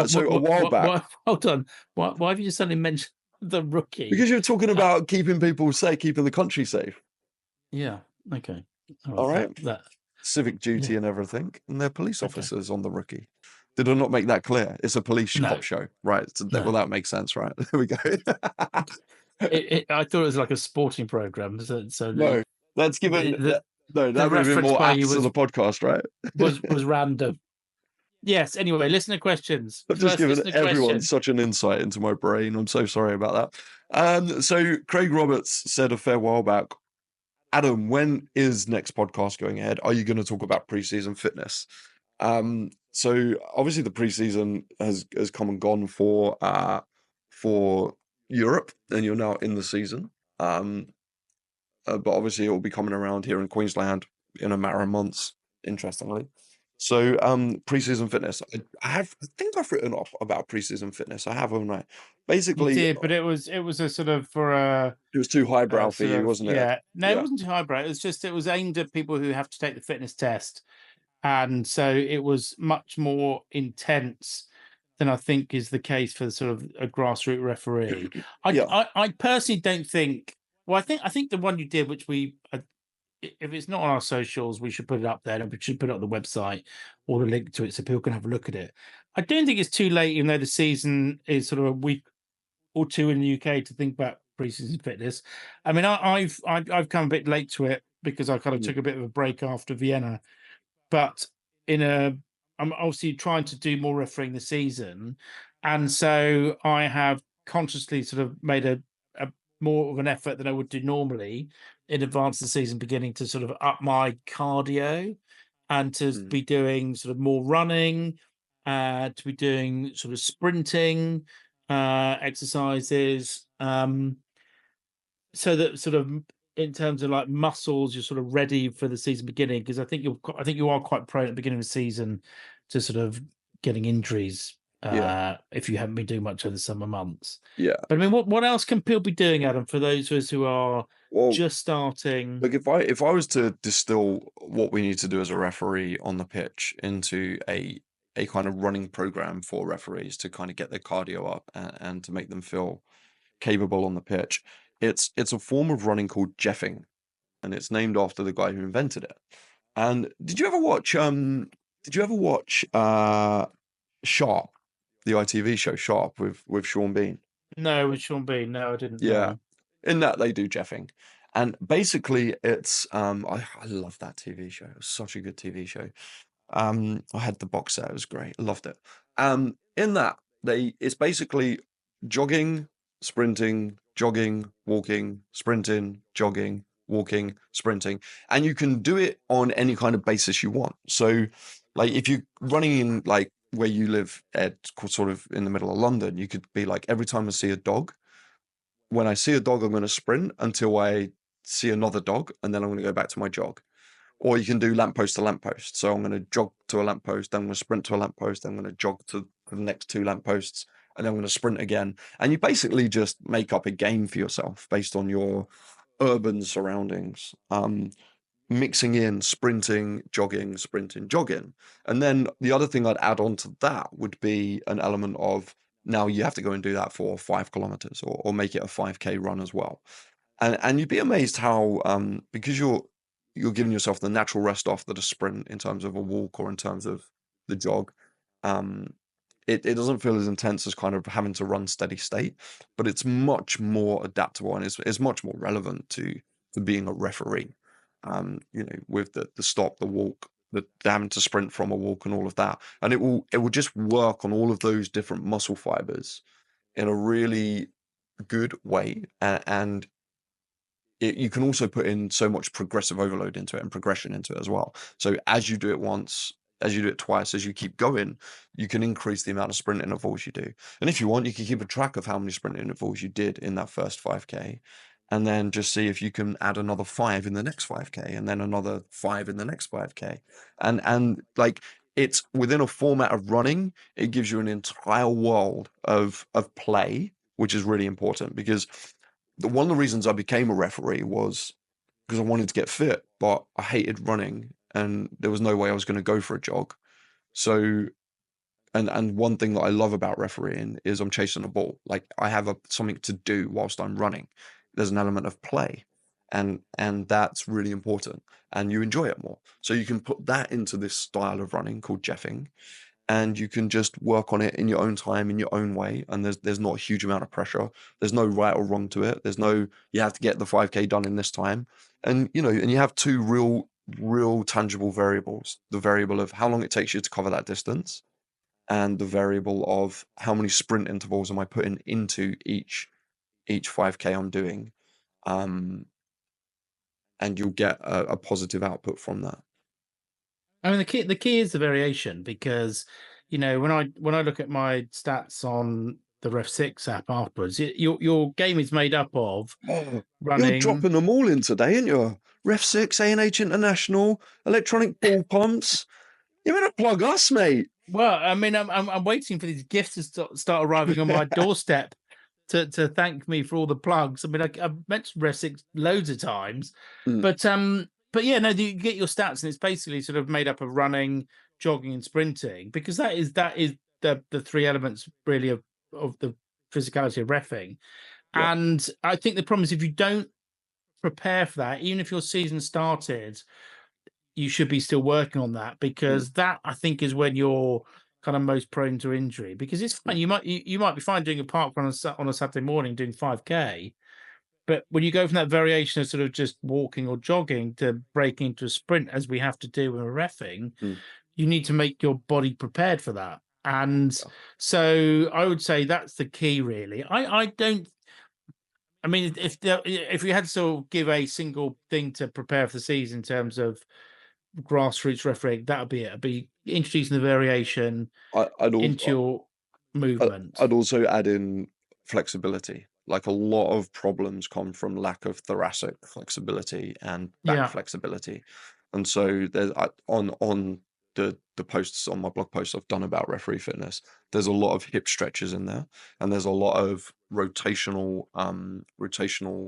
Speaker 2: So a while back,
Speaker 1: Hold on. Why have you just suddenly mentioned the Rookie?
Speaker 2: because you're talking about keeping people safe, keeping the country safe.
Speaker 1: Yeah. Okay. All
Speaker 2: All
Speaker 1: right.
Speaker 2: right,
Speaker 1: That.
Speaker 2: civic duty
Speaker 1: Yeah.
Speaker 2: and everything, and they're police
Speaker 1: Okay.
Speaker 2: officers on the Rookie. Did I not make that clear? It's a police
Speaker 1: No.
Speaker 2: cop show, right? So
Speaker 1: No.
Speaker 2: well, that makes sense, right? There we go.
Speaker 1: I thought it was like a sporting program. So
Speaker 2: No, that's given
Speaker 1: the
Speaker 2: no,
Speaker 1: the
Speaker 2: that would have been
Speaker 1: reference
Speaker 2: more
Speaker 1: by you
Speaker 2: apt to the podcast, right?
Speaker 1: was random. Yes. Anyway, listener questions.
Speaker 2: I've just
Speaker 1: First
Speaker 2: given
Speaker 1: listener
Speaker 2: everyone
Speaker 1: question.
Speaker 2: such an insight into my brain. I'm so sorry about that. So Craig Roberts said a fair while back, Adam, when is next podcast going ahead? Are you going to talk about preseason fitness? So obviously the preseason has come and gone for Europe, and you're now in the season. But obviously it will be coming around here in Queensland in a matter of months, interestingly. So preseason fitness. I think I've written off about preseason fitness. I have, haven't I?
Speaker 1: You
Speaker 2: Basically,
Speaker 1: did, but it was a sort of for
Speaker 2: it was too highbrow
Speaker 1: a
Speaker 2: for
Speaker 1: sort
Speaker 2: you,
Speaker 1: of
Speaker 2: wasn't it?
Speaker 1: No, it
Speaker 2: Yeah.
Speaker 1: wasn't too highbrow. It was just it was aimed at people who have to take the fitness test, and so it was much more intense than I think is the case for sort of a grassroots referee.
Speaker 2: Yeah.
Speaker 1: I personally don't think. Well, I think the one you did, which if it's not on our socials, we should put it up there, and we should put it on the website or the link to it so people can have a look at it. I don't think it's too late, even though the season is sort of a week or two in the UK to think about preseason fitness. I mean, I've come a bit late to it because I kind of
Speaker 2: Mm.
Speaker 1: took a bit of a break after Vienna, but I'm obviously trying to do more refereeing the season, and so I have consciously sort of made a more of an effort than I would do normally in advance of the season beginning to sort of up my cardio and to
Speaker 2: Mm.
Speaker 1: be doing sort of more running, to be doing sort of sprinting exercises, so that sort of in terms of like muscles, you're sort of ready for the season beginning. Because I think you are quite prone at the beginning of the season to sort of getting injuries
Speaker 2: Yeah.
Speaker 1: if you haven't been doing much over the summer months.
Speaker 2: Yeah.
Speaker 1: But I mean, what else can people be doing, Adam, for those of us who are
Speaker 2: Well,
Speaker 1: just starting?
Speaker 2: look, if I was to distill what we need to do as a referee on the pitch into a kind of running program for referees to kind of get their cardio up and to make them feel capable on the pitch, it's a form of running called jeffing, and it's named after the guy who invented it. And did you ever watch Sharp, the ITV show Sharp with Sean Bean?
Speaker 1: No, with Sean Bean. No, I didn't
Speaker 2: Yeah.
Speaker 1: know.
Speaker 2: In that they do jeffing. And basically it's I love that TV show. It was such a good TV show. I had the box set, it was great. I loved it. In that it's basically jogging, sprinting, jogging, walking, sprinting, jogging, walking, sprinting, and you can do it on any kind of basis you want. So, like if you're running in like where you live at sort of in the middle of London, you could be like every time I see a dog, when I see a dog, I'm going to sprint until I see another dog, and then I'm going to go back to my jog. Or you can do lamppost to lamppost. So I'm going to jog to a lamppost, then I'm going to sprint to a lamppost, then I'm going to jog to the next two lampposts, and then I'm going to sprint again. And you basically just make up a game for yourself based on your urban surroundings. Mixing in sprinting, jogging. And then the other thing I'd add on to that would be an element of now you have to go and do that for 5 kilometers or make it a 5K run as well. And you'd be amazed how because you're giving yourself the natural rest off that a sprint in terms of a walk or in terms of the jog. Um, it doesn't feel as intense as kind of having to run steady state, but it's much more adaptable and it's much more relevant to being a referee. With the stop, the walk, the having to sprint from a walk and all of that. And it will just work on all of those different muscle fibers in a really good way. And you can also put in so much progressive overload into it and progression into it as well. So as you do it once, as you do it twice, as you keep going, you can increase the amount of sprint intervals you do. And if you want, you can keep a track of how many sprint intervals you did in that first 5K, and then just see if you can add another 5 in the next 5K, and then another 5 in the next 5K. And like it's within a format of running. It gives you an entire world of play, which is really important because one of the reasons I became a referee was because I wanted to get fit, but I hated running and there was no way I was going to go for a jog. So, and one thing that I love about refereeing is I'm chasing a ball. Like I have something to do whilst I'm running. There's an element of play, and that's really important. And you enjoy it more. So you can put that into this style of running called jeffing, and you can just work on it in your own time, in your own way. And there's not a huge amount of pressure. There's no right or wrong to it. There's no you have to get the 5K done in this time. And and you have two real tangible variables: the variable of how long it takes you to cover that distance, and the variable of how many sprint intervals am I putting into each 5K I'm doing. Um, and you'll get a positive output from that.
Speaker 1: I mean, the key is the variation because, when I look at my stats on the Ref6 app afterwards, your game is made up of
Speaker 2: Oh, you're
Speaker 1: running.
Speaker 2: dropping them all in today, aren't you? Ref 6, A&H International, electronic ball pumps. You're going to plug us, mate.
Speaker 1: Well, I mean, I'm waiting for these gifts to start arriving on my doorstep to thank me for all the plugs. I mean, I've mentioned Ref6 loads of times,
Speaker 2: Mm,
Speaker 1: but yeah, no, you get your stats, and it's basically sort of made up of running, jogging, and sprinting because that is the three elements really of the physicality of reffing.
Speaker 2: yeah.
Speaker 1: And I think the problem is if you don't prepare for that, even if your season started, you should be still working on that
Speaker 2: Mm,
Speaker 1: because that I think is when you're kind of most prone to injury. Because it's fine,
Speaker 2: mm,
Speaker 1: you might be fine doing a park run on a Saturday morning doing 5K, but when you go from that variation of sort of just walking or jogging to breaking into a sprint, as we have to do when we're reffing,
Speaker 2: mm,
Speaker 1: you need to make your body prepared for that. And
Speaker 2: yeah.
Speaker 1: so I would say that's the key, really. I don't. I mean, if we had to sort of give a single thing to prepare for the season in terms of grassroots refereeing, that would be it. It'd be introducing the variation
Speaker 2: I'd
Speaker 1: into
Speaker 2: also
Speaker 1: your movement.
Speaker 2: I'd also add in flexibility. Like a lot of problems come from lack of thoracic flexibility and back
Speaker 1: Yeah,
Speaker 2: flexibility. And so there's on the posts on my blog posts I've done about referee fitness, there's a lot of hip stretches in there, and there's a lot of rotational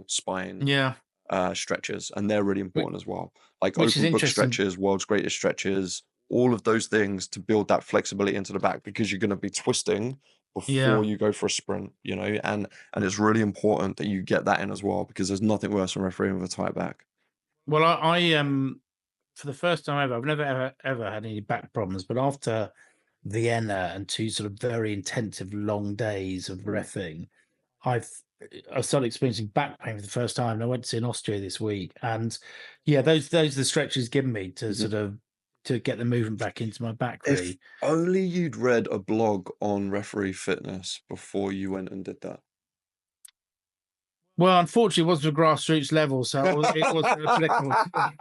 Speaker 2: spine
Speaker 1: yeah.
Speaker 2: stretches, and they're really
Speaker 1: Which,
Speaker 2: important as well. Like
Speaker 1: which is
Speaker 2: open book
Speaker 1: interesting.
Speaker 2: stretches, world's greatest stretches, all of those things to build that flexibility into the back because you're going to be twisting before
Speaker 1: Yeah.
Speaker 2: you go for a sprint, and it's really important that you get that in as well because there's nothing worse than refereeing with a tight back.
Speaker 1: Well, I for the first time ever, I've never ever had any back problems, but after Vienna and two sort of very intensive long days of
Speaker 2: Mm,
Speaker 1: reffing, I've I started experiencing back pain for the first time. And I went to see an Austria this week, and yeah, those are the stretches given me to
Speaker 2: mhm.
Speaker 1: sort of to get the movement back into my back.
Speaker 2: If
Speaker 1: Really.
Speaker 2: only you'd read a blog on referee fitness before you went and did that.
Speaker 1: Well, unfortunately, it wasn't a grassroots level, so it wasn't applicable to me.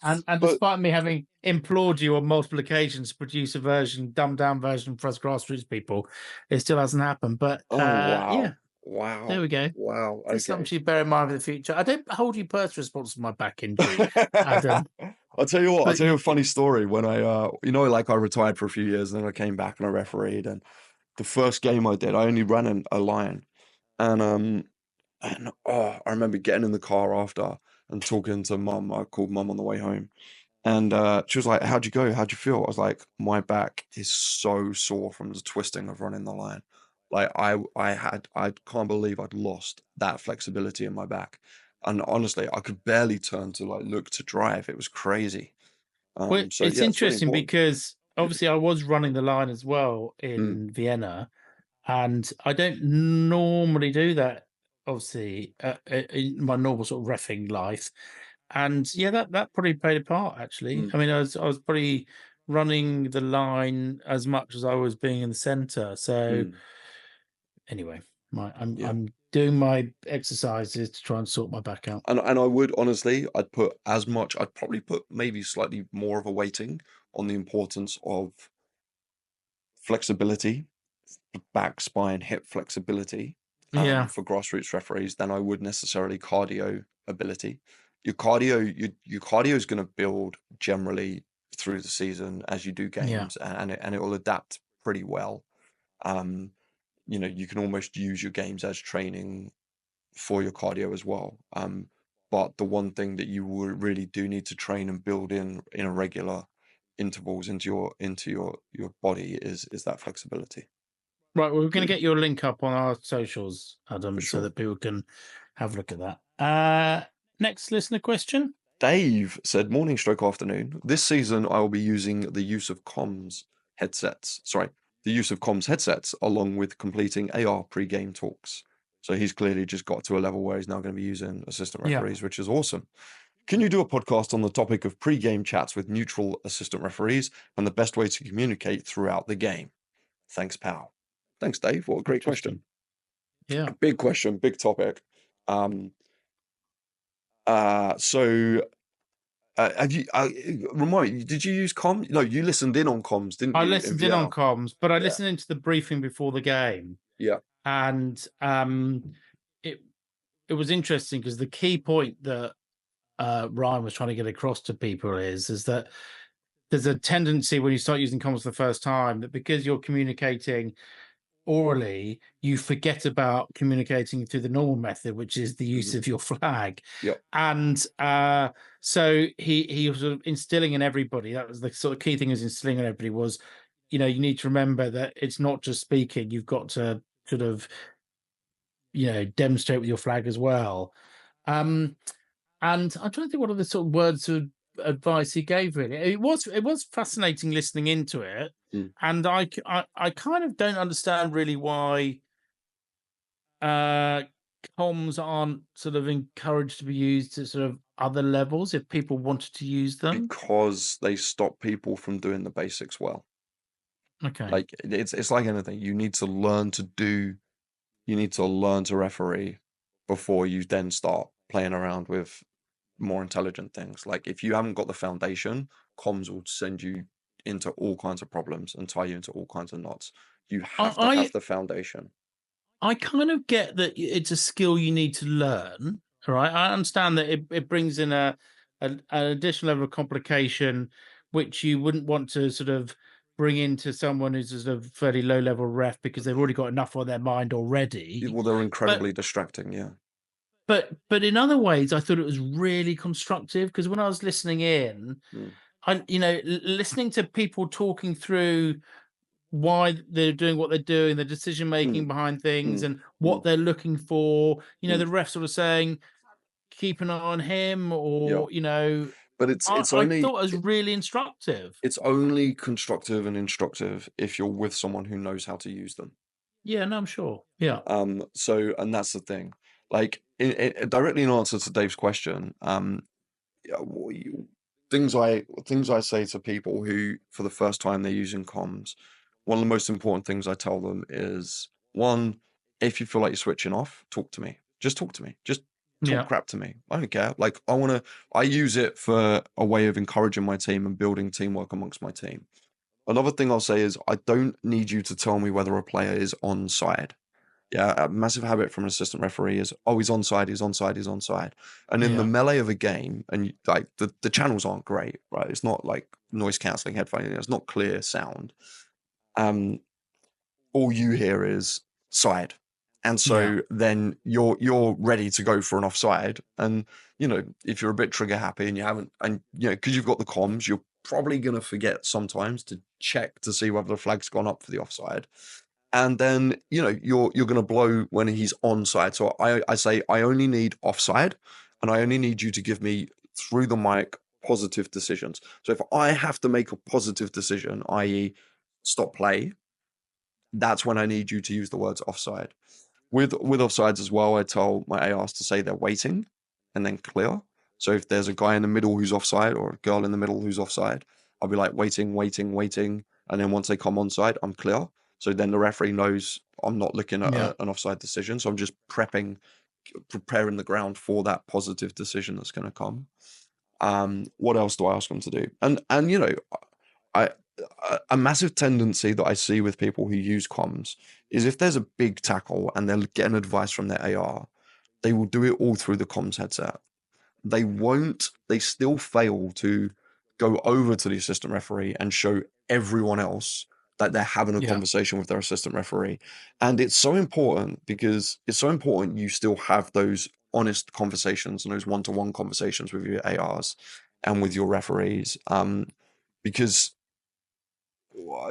Speaker 1: And
Speaker 2: But
Speaker 1: despite me having implored you on multiple occasions to produce a version, dumbed down version for us grassroots people, it still hasn't happened. But
Speaker 2: oh
Speaker 1: yeah,
Speaker 2: wow,
Speaker 1: there
Speaker 2: wow,
Speaker 1: we go.
Speaker 2: wow.
Speaker 1: Just something
Speaker 2: Okay.
Speaker 1: to bear in mind for the future. I don't hold you personally responsible for my back injury, Adam.
Speaker 2: I'll tell you what, I'll
Speaker 1: But
Speaker 2: tell you a funny story. When like I retired for a few years and then I came back and I refereed, and the first game I did, I only ran a line. And I remember getting in the car after and talking to mum. I called mum on the way home. And she was like, "How'd you go? How'd you feel?" I was like, "My back is so sore from the twisting of running the line. Like I can't believe I'd lost that flexibility in my back. And honestly, I could barely turn to like look to drive. It was crazy.
Speaker 1: well,
Speaker 2: So
Speaker 1: it's
Speaker 2: yeah, it's really
Speaker 1: interesting
Speaker 2: important.
Speaker 1: because obviously I was running the line as well
Speaker 2: Mm,
Speaker 1: in Vienna, and I don't normally do that. Obviously, in my normal sort of reffing life, and yeah, that probably played a part. Actually,
Speaker 2: mm,
Speaker 1: I mean, I was probably running the line as much as I was being in the center. So
Speaker 2: mm,
Speaker 1: anyway, I'm
Speaker 2: yeah.
Speaker 1: I'm doing my exercises to try and sort my back out.
Speaker 2: And I would honestly, I'd probably put maybe slightly more of a weighting on the importance of flexibility, back, spine, hip flexibility,
Speaker 1: Yeah,
Speaker 2: for grassroots referees than I would necessarily cardio ability. Your cardio is going to build generally through the season as you do
Speaker 1: Yeah.
Speaker 2: games, and it will adapt pretty well. You can almost use your games as training for your cardio as well. But the one thing that you really do need to train and build in a regular intervals into your body is that flexibility.
Speaker 1: Right. Well, we're going to get your link up on our socials,
Speaker 2: For
Speaker 1: Adam, so
Speaker 2: sure.
Speaker 1: that people can have a look at that. Next listener question.
Speaker 2: Dave said, morning stroke afternoon. This season, I will be using the use of comms headsets. Sorry, the use of comms headsets along with completing AR pre-game talks. So he's clearly just got to a level where he's now going to be using assistant
Speaker 1: Yeah.
Speaker 2: referees, which is awesome. Can you do a podcast on the topic of pre-game chats with neutral assistant referees and the best way to communicate throughout the game? Thanks, pal. Thanks, Dave. What a great
Speaker 1: Interesting.
Speaker 2: question.
Speaker 1: Yeah.
Speaker 2: Big question, big topic. Um, so have you remind me, did you use comms? No, you listened in on comms, didn't
Speaker 1: I
Speaker 2: you, in
Speaker 1: listened in on
Speaker 2: VR?
Speaker 1: comms, but I
Speaker 2: Yeah,
Speaker 1: listened into the briefing before the game,
Speaker 2: yeah.
Speaker 1: and it it was interesting because the key point that Ryan was trying to get across to people is that there's a tendency when you start using comms for the first time that because you're communicating orally, you forget about communicating through the normal method, which is the use
Speaker 2: Mhm.
Speaker 1: of your flag.
Speaker 2: Yep.
Speaker 1: And so he was sort of instilling in everybody, that was the sort of key thing, is instilling in everybody was, you need to remember that it's not just speaking, you've got to sort of, demonstrate with your flag as well. Um, and I'm trying to think what other sort of words of advice he gave. Really, it was fascinating listening into it,
Speaker 2: Mm.
Speaker 1: and I kind of don't understand really why uh comms aren't sort of encouraged to be used at sort of other levels if people wanted to use them.
Speaker 2: Because they stop people from doing the basics well.
Speaker 1: Okay.
Speaker 2: Like it's like anything. You need to learn to referee before you then start playing around with more intelligent things. Like if you haven't got the foundation, comms will send you into all kinds of problems and tie you into all kinds of knots. You have to have
Speaker 1: I
Speaker 2: the foundation.
Speaker 1: I kind of get that it's a skill you need to learn. All right. I understand that it brings in an additional level of complication, which you wouldn't want to sort of bring into someone who's a sort of fairly low level ref because they've already got enough on their mind already.
Speaker 2: Well, they're
Speaker 1: But
Speaker 2: incredibly distracting. Yeah.
Speaker 1: but in other ways, I thought it was really constructive because when I was listening in,
Speaker 2: Mm,
Speaker 1: listening to people talking through why they're doing what they're doing, the decision
Speaker 2: mm,
Speaker 1: making behind things,
Speaker 2: mm,
Speaker 1: and what
Speaker 2: mm,
Speaker 1: they're looking for.
Speaker 2: mm.
Speaker 1: The ref sort of saying, "Keep an eye on him,"
Speaker 2: Yeah.
Speaker 1: or
Speaker 2: But it's
Speaker 1: I,
Speaker 2: it's
Speaker 1: I
Speaker 2: only
Speaker 1: thought it was really instructive.
Speaker 2: it's only constructive and instructive if you're with someone who knows how to use them.
Speaker 1: Yeah, no, I'm sure. Yeah,
Speaker 2: And that's the thing. Like directly in answer to Dave's question, yeah, things I say to people who for the first time they're using comms, one of the most important things I tell them is one, if you feel like you're switching off, talk to me. Just talk to me. Just talk
Speaker 1: yeah,
Speaker 2: crap to me. I don't care. Like I use it for a way of encouraging my team and building teamwork amongst my team. Another thing I'll say is I don't need you to tell me whether a player is onside. Yeah, a massive habit from an assistant referee is, oh, he's onside, he's onside, he's onside. And in the
Speaker 1: yeah.
Speaker 2: melee of a game, and like the channels aren't great, right? It's not like noise cancelling headphones, it's not clear sound. Um, all you hear is side. And
Speaker 1: Yeah.
Speaker 2: so then you're ready to go for an offside. And if you're a bit trigger happy and you haven't, and because you've got the comms, you're probably gonna forget sometimes to check to see whether the flag's gone up for the offside. And then you're going to blow when he's onside. So I say I only need offside, and I only need you to give me through the mic positive decisions. So if I have to make a positive decision, i.e., stop play, that's when I need you to use the words offside. With offsides as well, I tell my ARs to say they're waiting and then clear. So if there's a guy in the middle who's offside or a girl in the middle who's offside, I'll be like waiting, waiting, waiting, and then once they come onside, I'm clear. So then the referee knows I'm not looking at
Speaker 1: Yeah.
Speaker 2: an offside decision. So I'm just preparing the ground for that positive decision that's going to come. What else do I ask them to do? And I a massive tendency that I see with people who use comms is if there's a big tackle and they're getting advice from their AR, they will do it all through the comms headset. They still fail to go over to the assistant referee and show everyone else that they're having a
Speaker 1: Yeah.
Speaker 2: conversation with their assistant referee. And it's so important because it's so important you still have those honest conversations and those one-to-one conversations with your ARs and with your referees. Because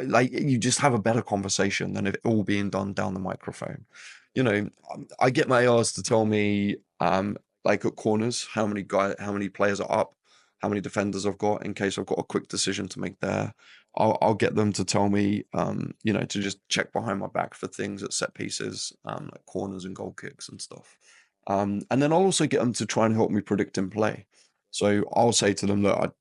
Speaker 2: like you just have a better conversation than if it all being done down the microphone. I get my ARs to tell me, like at corners, how many players are up, how many defenders I've got in case I've got a quick decision to make there. I'll get them to tell me, to just check behind my back for things at set pieces, like corners and goal kicks and stuff. And then I'll also get them to try and help me predict in play. So I'll say to them, look,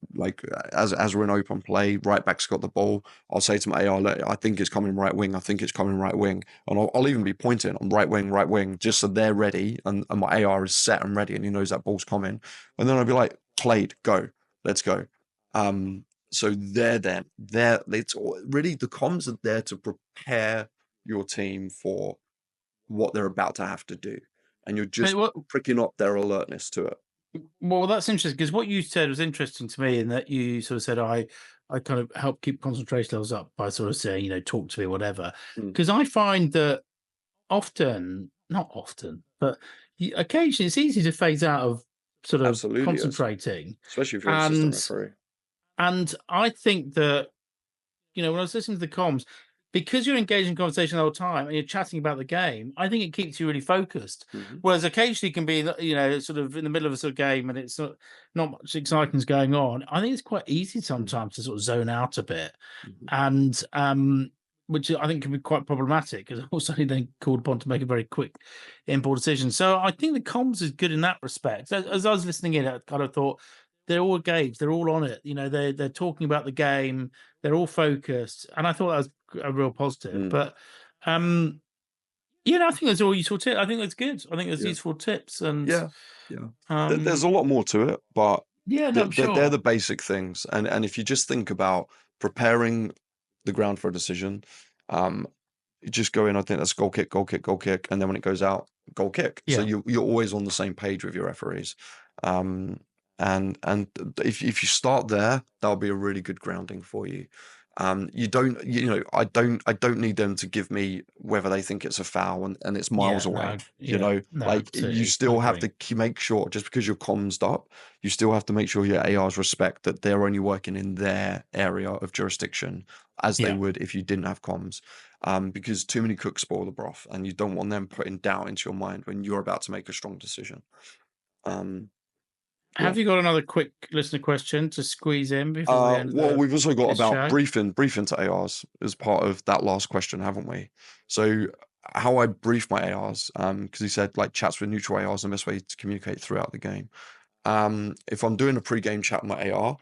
Speaker 2: as we're in open play, right back's got the ball. I'll say to my AR, look, I think it's coming right wing. I think it's coming right wing. And I'll even be pointing on right wing, just so they're ready and my AR is set and ready and he knows that ball's coming. And then I'll be like, played, go, let's go. So it's really the comms are there to prepare your team for what they're about to have to do. And you're just pricking up their alertness to it.
Speaker 1: Well, that's interesting because what you said was interesting to me in that you sort of said, I kind of help keep concentration levels up by sort of saying, talk to me, whatever. Because I find that not often, but occasionally it's easy to phase out of sort of
Speaker 2: Absolutely
Speaker 1: concentrating.
Speaker 2: Especially if you're an assistant referee.
Speaker 1: And I think that, when I was listening to the comms, because you're engaged in conversation the whole time and you're chatting about the game, I think it keeps you really focused. Whereas occasionally it can be, sort of in the middle of a sort of game and it's not much exciting's going on. I think it's quite easy sometimes to sort of zone out a bit, and which I think can be quite problematic because also then called upon to make a very quick, important decision. So I think the comms is good in that respect. As I was listening in, I kind of thought they're all engaged, they're all on it. They're talking about the game, they're all focused, and I thought that was a real positive. But I think that's all useful tips. I think that's good. I think there's useful tips, and
Speaker 2: There's a lot more to it, but
Speaker 1: I'm sure
Speaker 2: they're the basic things. And if you just think about preparing the ground for a decision, you just go in. I think that's goal kick, goal kick, goal kick, and then when it goes out, goal kick. So you're always on the same page with your referees. And if you start there, that'll be a really good grounding for you. I don't need them to give me whether they think it's a foul and it's miles away. You still have to make sure, just because you're commsed up, you still have to make sure your ARs respect that they're only working in their area of jurisdiction as they would if you didn't have comms. Because too many cooks spoil the broth, and you don't want them putting doubt into your mind when you're about to make a strong decision.
Speaker 1: Have you got another quick listener question to squeeze in before the end?
Speaker 2: Well, we've also got about briefing to ARs as part of that last question, haven't we? So how I brief my ARs, because he said like chats with neutral ARs are the best way to communicate throughout the game. If I'm doing a pre-game chat with my AR,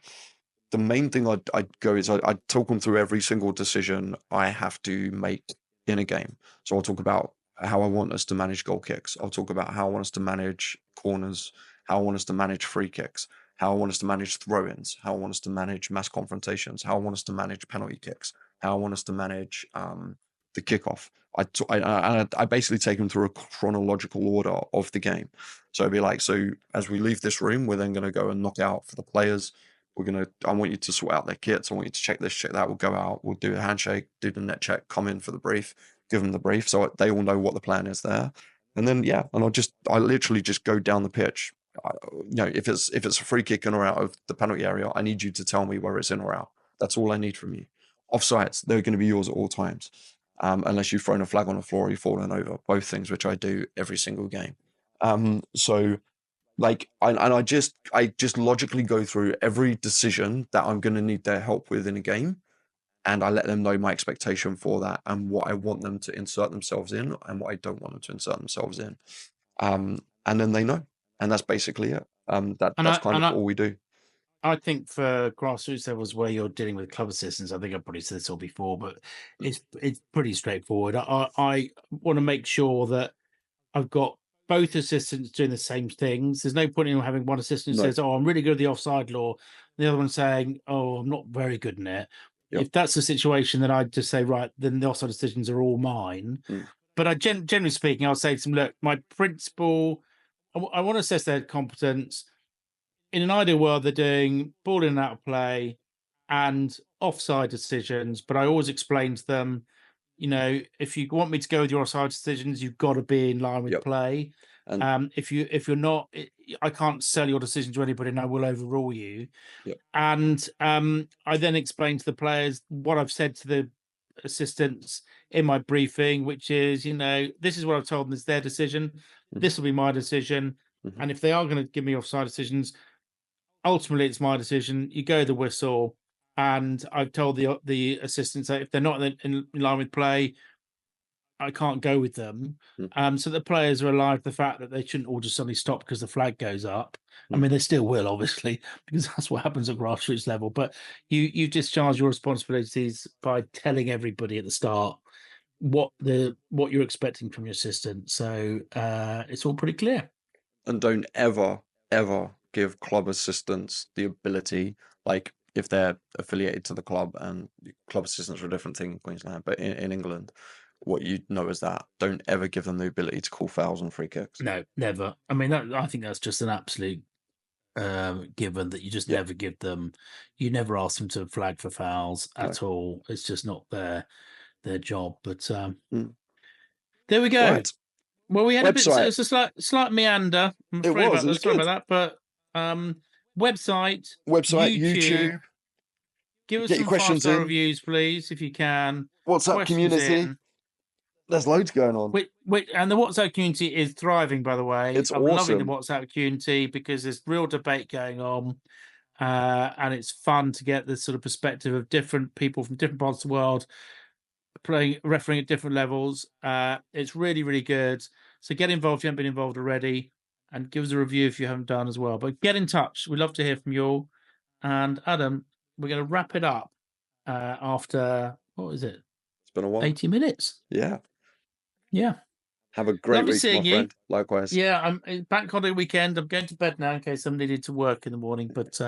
Speaker 2: the main thing I'd go is I'd talk them through every single decision I have to make in a game. So I'll talk about how I want us to manage goal kicks. I'll talk about how I want us to manage corners, how I want us to manage free kicks, how I want us to manage throw-ins, how I want us to manage mass confrontations, how I want us to manage penalty kicks, how I want us to manage the kickoff. I basically take them through a chronological order of the game. So it'd be like, so as we leave this room, we're then going to go and knock out for the players. I want you to sort out their kits. I want you to check this, check that. We'll go out. We'll do a handshake, do the net check, come in for the brief, give them the brief, so they all know what the plan is there. And then I literally just go down the pitch. If it's a free kick in or out of the penalty area, I need you to tell me whether it's in or out. That's all I need from you. Offsides, they're going to be yours at all times, unless you've thrown a flag on the floor or you've fallen over. Both things, which I do every single game. I just logically go through every decision that I'm going to need their help with in a game, and I let them know my expectation for that and what I want them to insert themselves in and what I don't want them to insert themselves in. And then they know, and that's basically it. That's kind of all we do.
Speaker 1: I think for grassroots levels where you're dealing with club assistants, I think I've probably said this all before, but it's pretty straightforward. I want to make sure that I've got both assistants doing the same things. There's no point in having one assistant who says, "Oh, I'm really good at the offside law," and the other one saying, "Oh, I'm not very good in it." Yep. If that's the situation, then I'd just say, right, then the offside decisions are all mine. But generally speaking, I'll say to them, look, my principal, I want to assess their competence. in an ideal world, they're doing ball in and out of play and offside decisions. But I always explain to them, if you want me to go with your offside decisions, you've got to be in line with
Speaker 2: Yep.
Speaker 1: play.
Speaker 2: And
Speaker 1: If you're not, I can't sell your decision to anybody, and I will overrule you.
Speaker 2: yep.
Speaker 1: And I then explain to the players what I've said to the assistants in my briefing, which is, this is what I've told them is their decision.
Speaker 2: Mhm.
Speaker 1: This will be my decision.
Speaker 2: Mhm.
Speaker 1: And if they are going to give me offside decisions, ultimately it's my decision. You go the whistle. And I've told the assistants that if they're not in line with play, I can't go with them.
Speaker 2: Mm.
Speaker 1: So the players are alive to the fact that they shouldn't all just suddenly stop because the flag goes up. I
Speaker 2: Mm.
Speaker 1: mean, they still will, obviously, because that's what happens at grassroots level. But you discharge your responsibilities by telling everybody at the start what you're expecting from your assistant. So it's all pretty clear.
Speaker 2: And don't ever give club assistants the ability, like if they're affiliated to the club, and club assistants are a different thing in Queensland, but in England, what you know is that don't ever give them the ability to call fouls and free kicks.
Speaker 1: No, never. I mean, I think that's just an absolute given that you just
Speaker 2: Yeah,
Speaker 1: never give them. You never ask them to flag for fouls
Speaker 2: no.
Speaker 1: at all. It's just not their job. But
Speaker 2: Mm.
Speaker 1: there we go.
Speaker 2: Right.
Speaker 1: Well, we had a bit. So
Speaker 2: Website.
Speaker 1: it's a slight meander. I'm
Speaker 2: It
Speaker 1: afraid
Speaker 2: was.
Speaker 1: about
Speaker 2: It was
Speaker 1: that. Sorry
Speaker 2: good.
Speaker 1: about that. But website,
Speaker 2: Website,
Speaker 1: YouTube.
Speaker 2: YouTube.
Speaker 1: Give us
Speaker 2: Get your
Speaker 1: some
Speaker 2: questions
Speaker 1: 5-star
Speaker 2: in.
Speaker 1: reviews, please, if you can.
Speaker 2: WhatsApp
Speaker 1: Questions
Speaker 2: community.
Speaker 1: in.
Speaker 2: There's loads going on.
Speaker 1: And the WhatsApp community is thriving, by the way.
Speaker 2: It's
Speaker 1: I'm loving the
Speaker 2: awesome.
Speaker 1: WhatsApp community because there's real debate going on. And it's fun to get this sort of perspective of different people from different parts of the world refereeing at different levels. It's really, really good. So get involved if you haven't been involved already, and give us a review if you haven't done as well. But get in touch. We'd love to hear from you all. And Adam, we're going to wrap it up after, what is it,
Speaker 2: It's been a while.
Speaker 1: 80 minutes.
Speaker 2: Yeah.
Speaker 1: Yeah.
Speaker 2: Have a great
Speaker 1: Lovely
Speaker 2: week, my
Speaker 1: seeing you.
Speaker 2: friend. Likewise.
Speaker 1: Yeah, I'm back on the weekend. I'm going to bed now in case somebody needed to work in the morning. But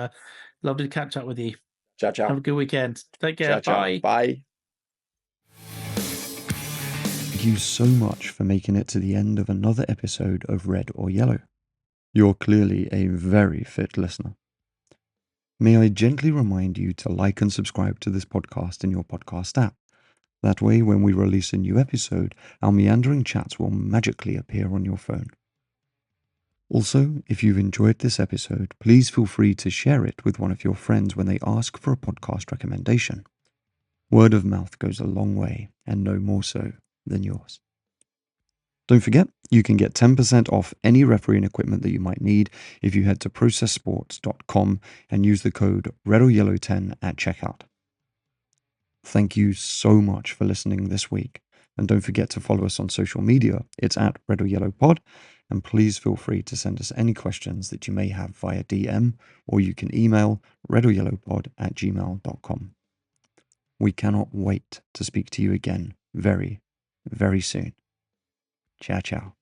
Speaker 1: lovely to catch up with you.
Speaker 2: Ciao,
Speaker 1: Have
Speaker 2: ciao.
Speaker 1: a good weekend. Take care.
Speaker 2: Ciao, ciao.
Speaker 1: Bye.
Speaker 2: Bye.
Speaker 3: Thank you so much for making it to the end of another episode of Red or Yellow. You're clearly a very fit listener. May I gently remind you to like and subscribe to this podcast in your podcast app. That way, when we release a new episode, our meandering chats will magically appear on your phone. Also, if you've enjoyed this episode, please feel free to share it with one of your friends when they ask for a podcast recommendation. Word of mouth goes a long way, and no more so than yours. Don't forget, you can get 10% off any refereeing equipment that you might need if you head to processports.com and use the code REDORYELLOW10 at checkout. Thank you so much for listening this week. And don't forget to follow us on social media. It's at RedOrYellowPod. And please feel free to send us any questions that you may have via DM, or you can email redoryellowpod@gmail.com. We cannot wait to speak to you again very, very soon. Ciao, ciao.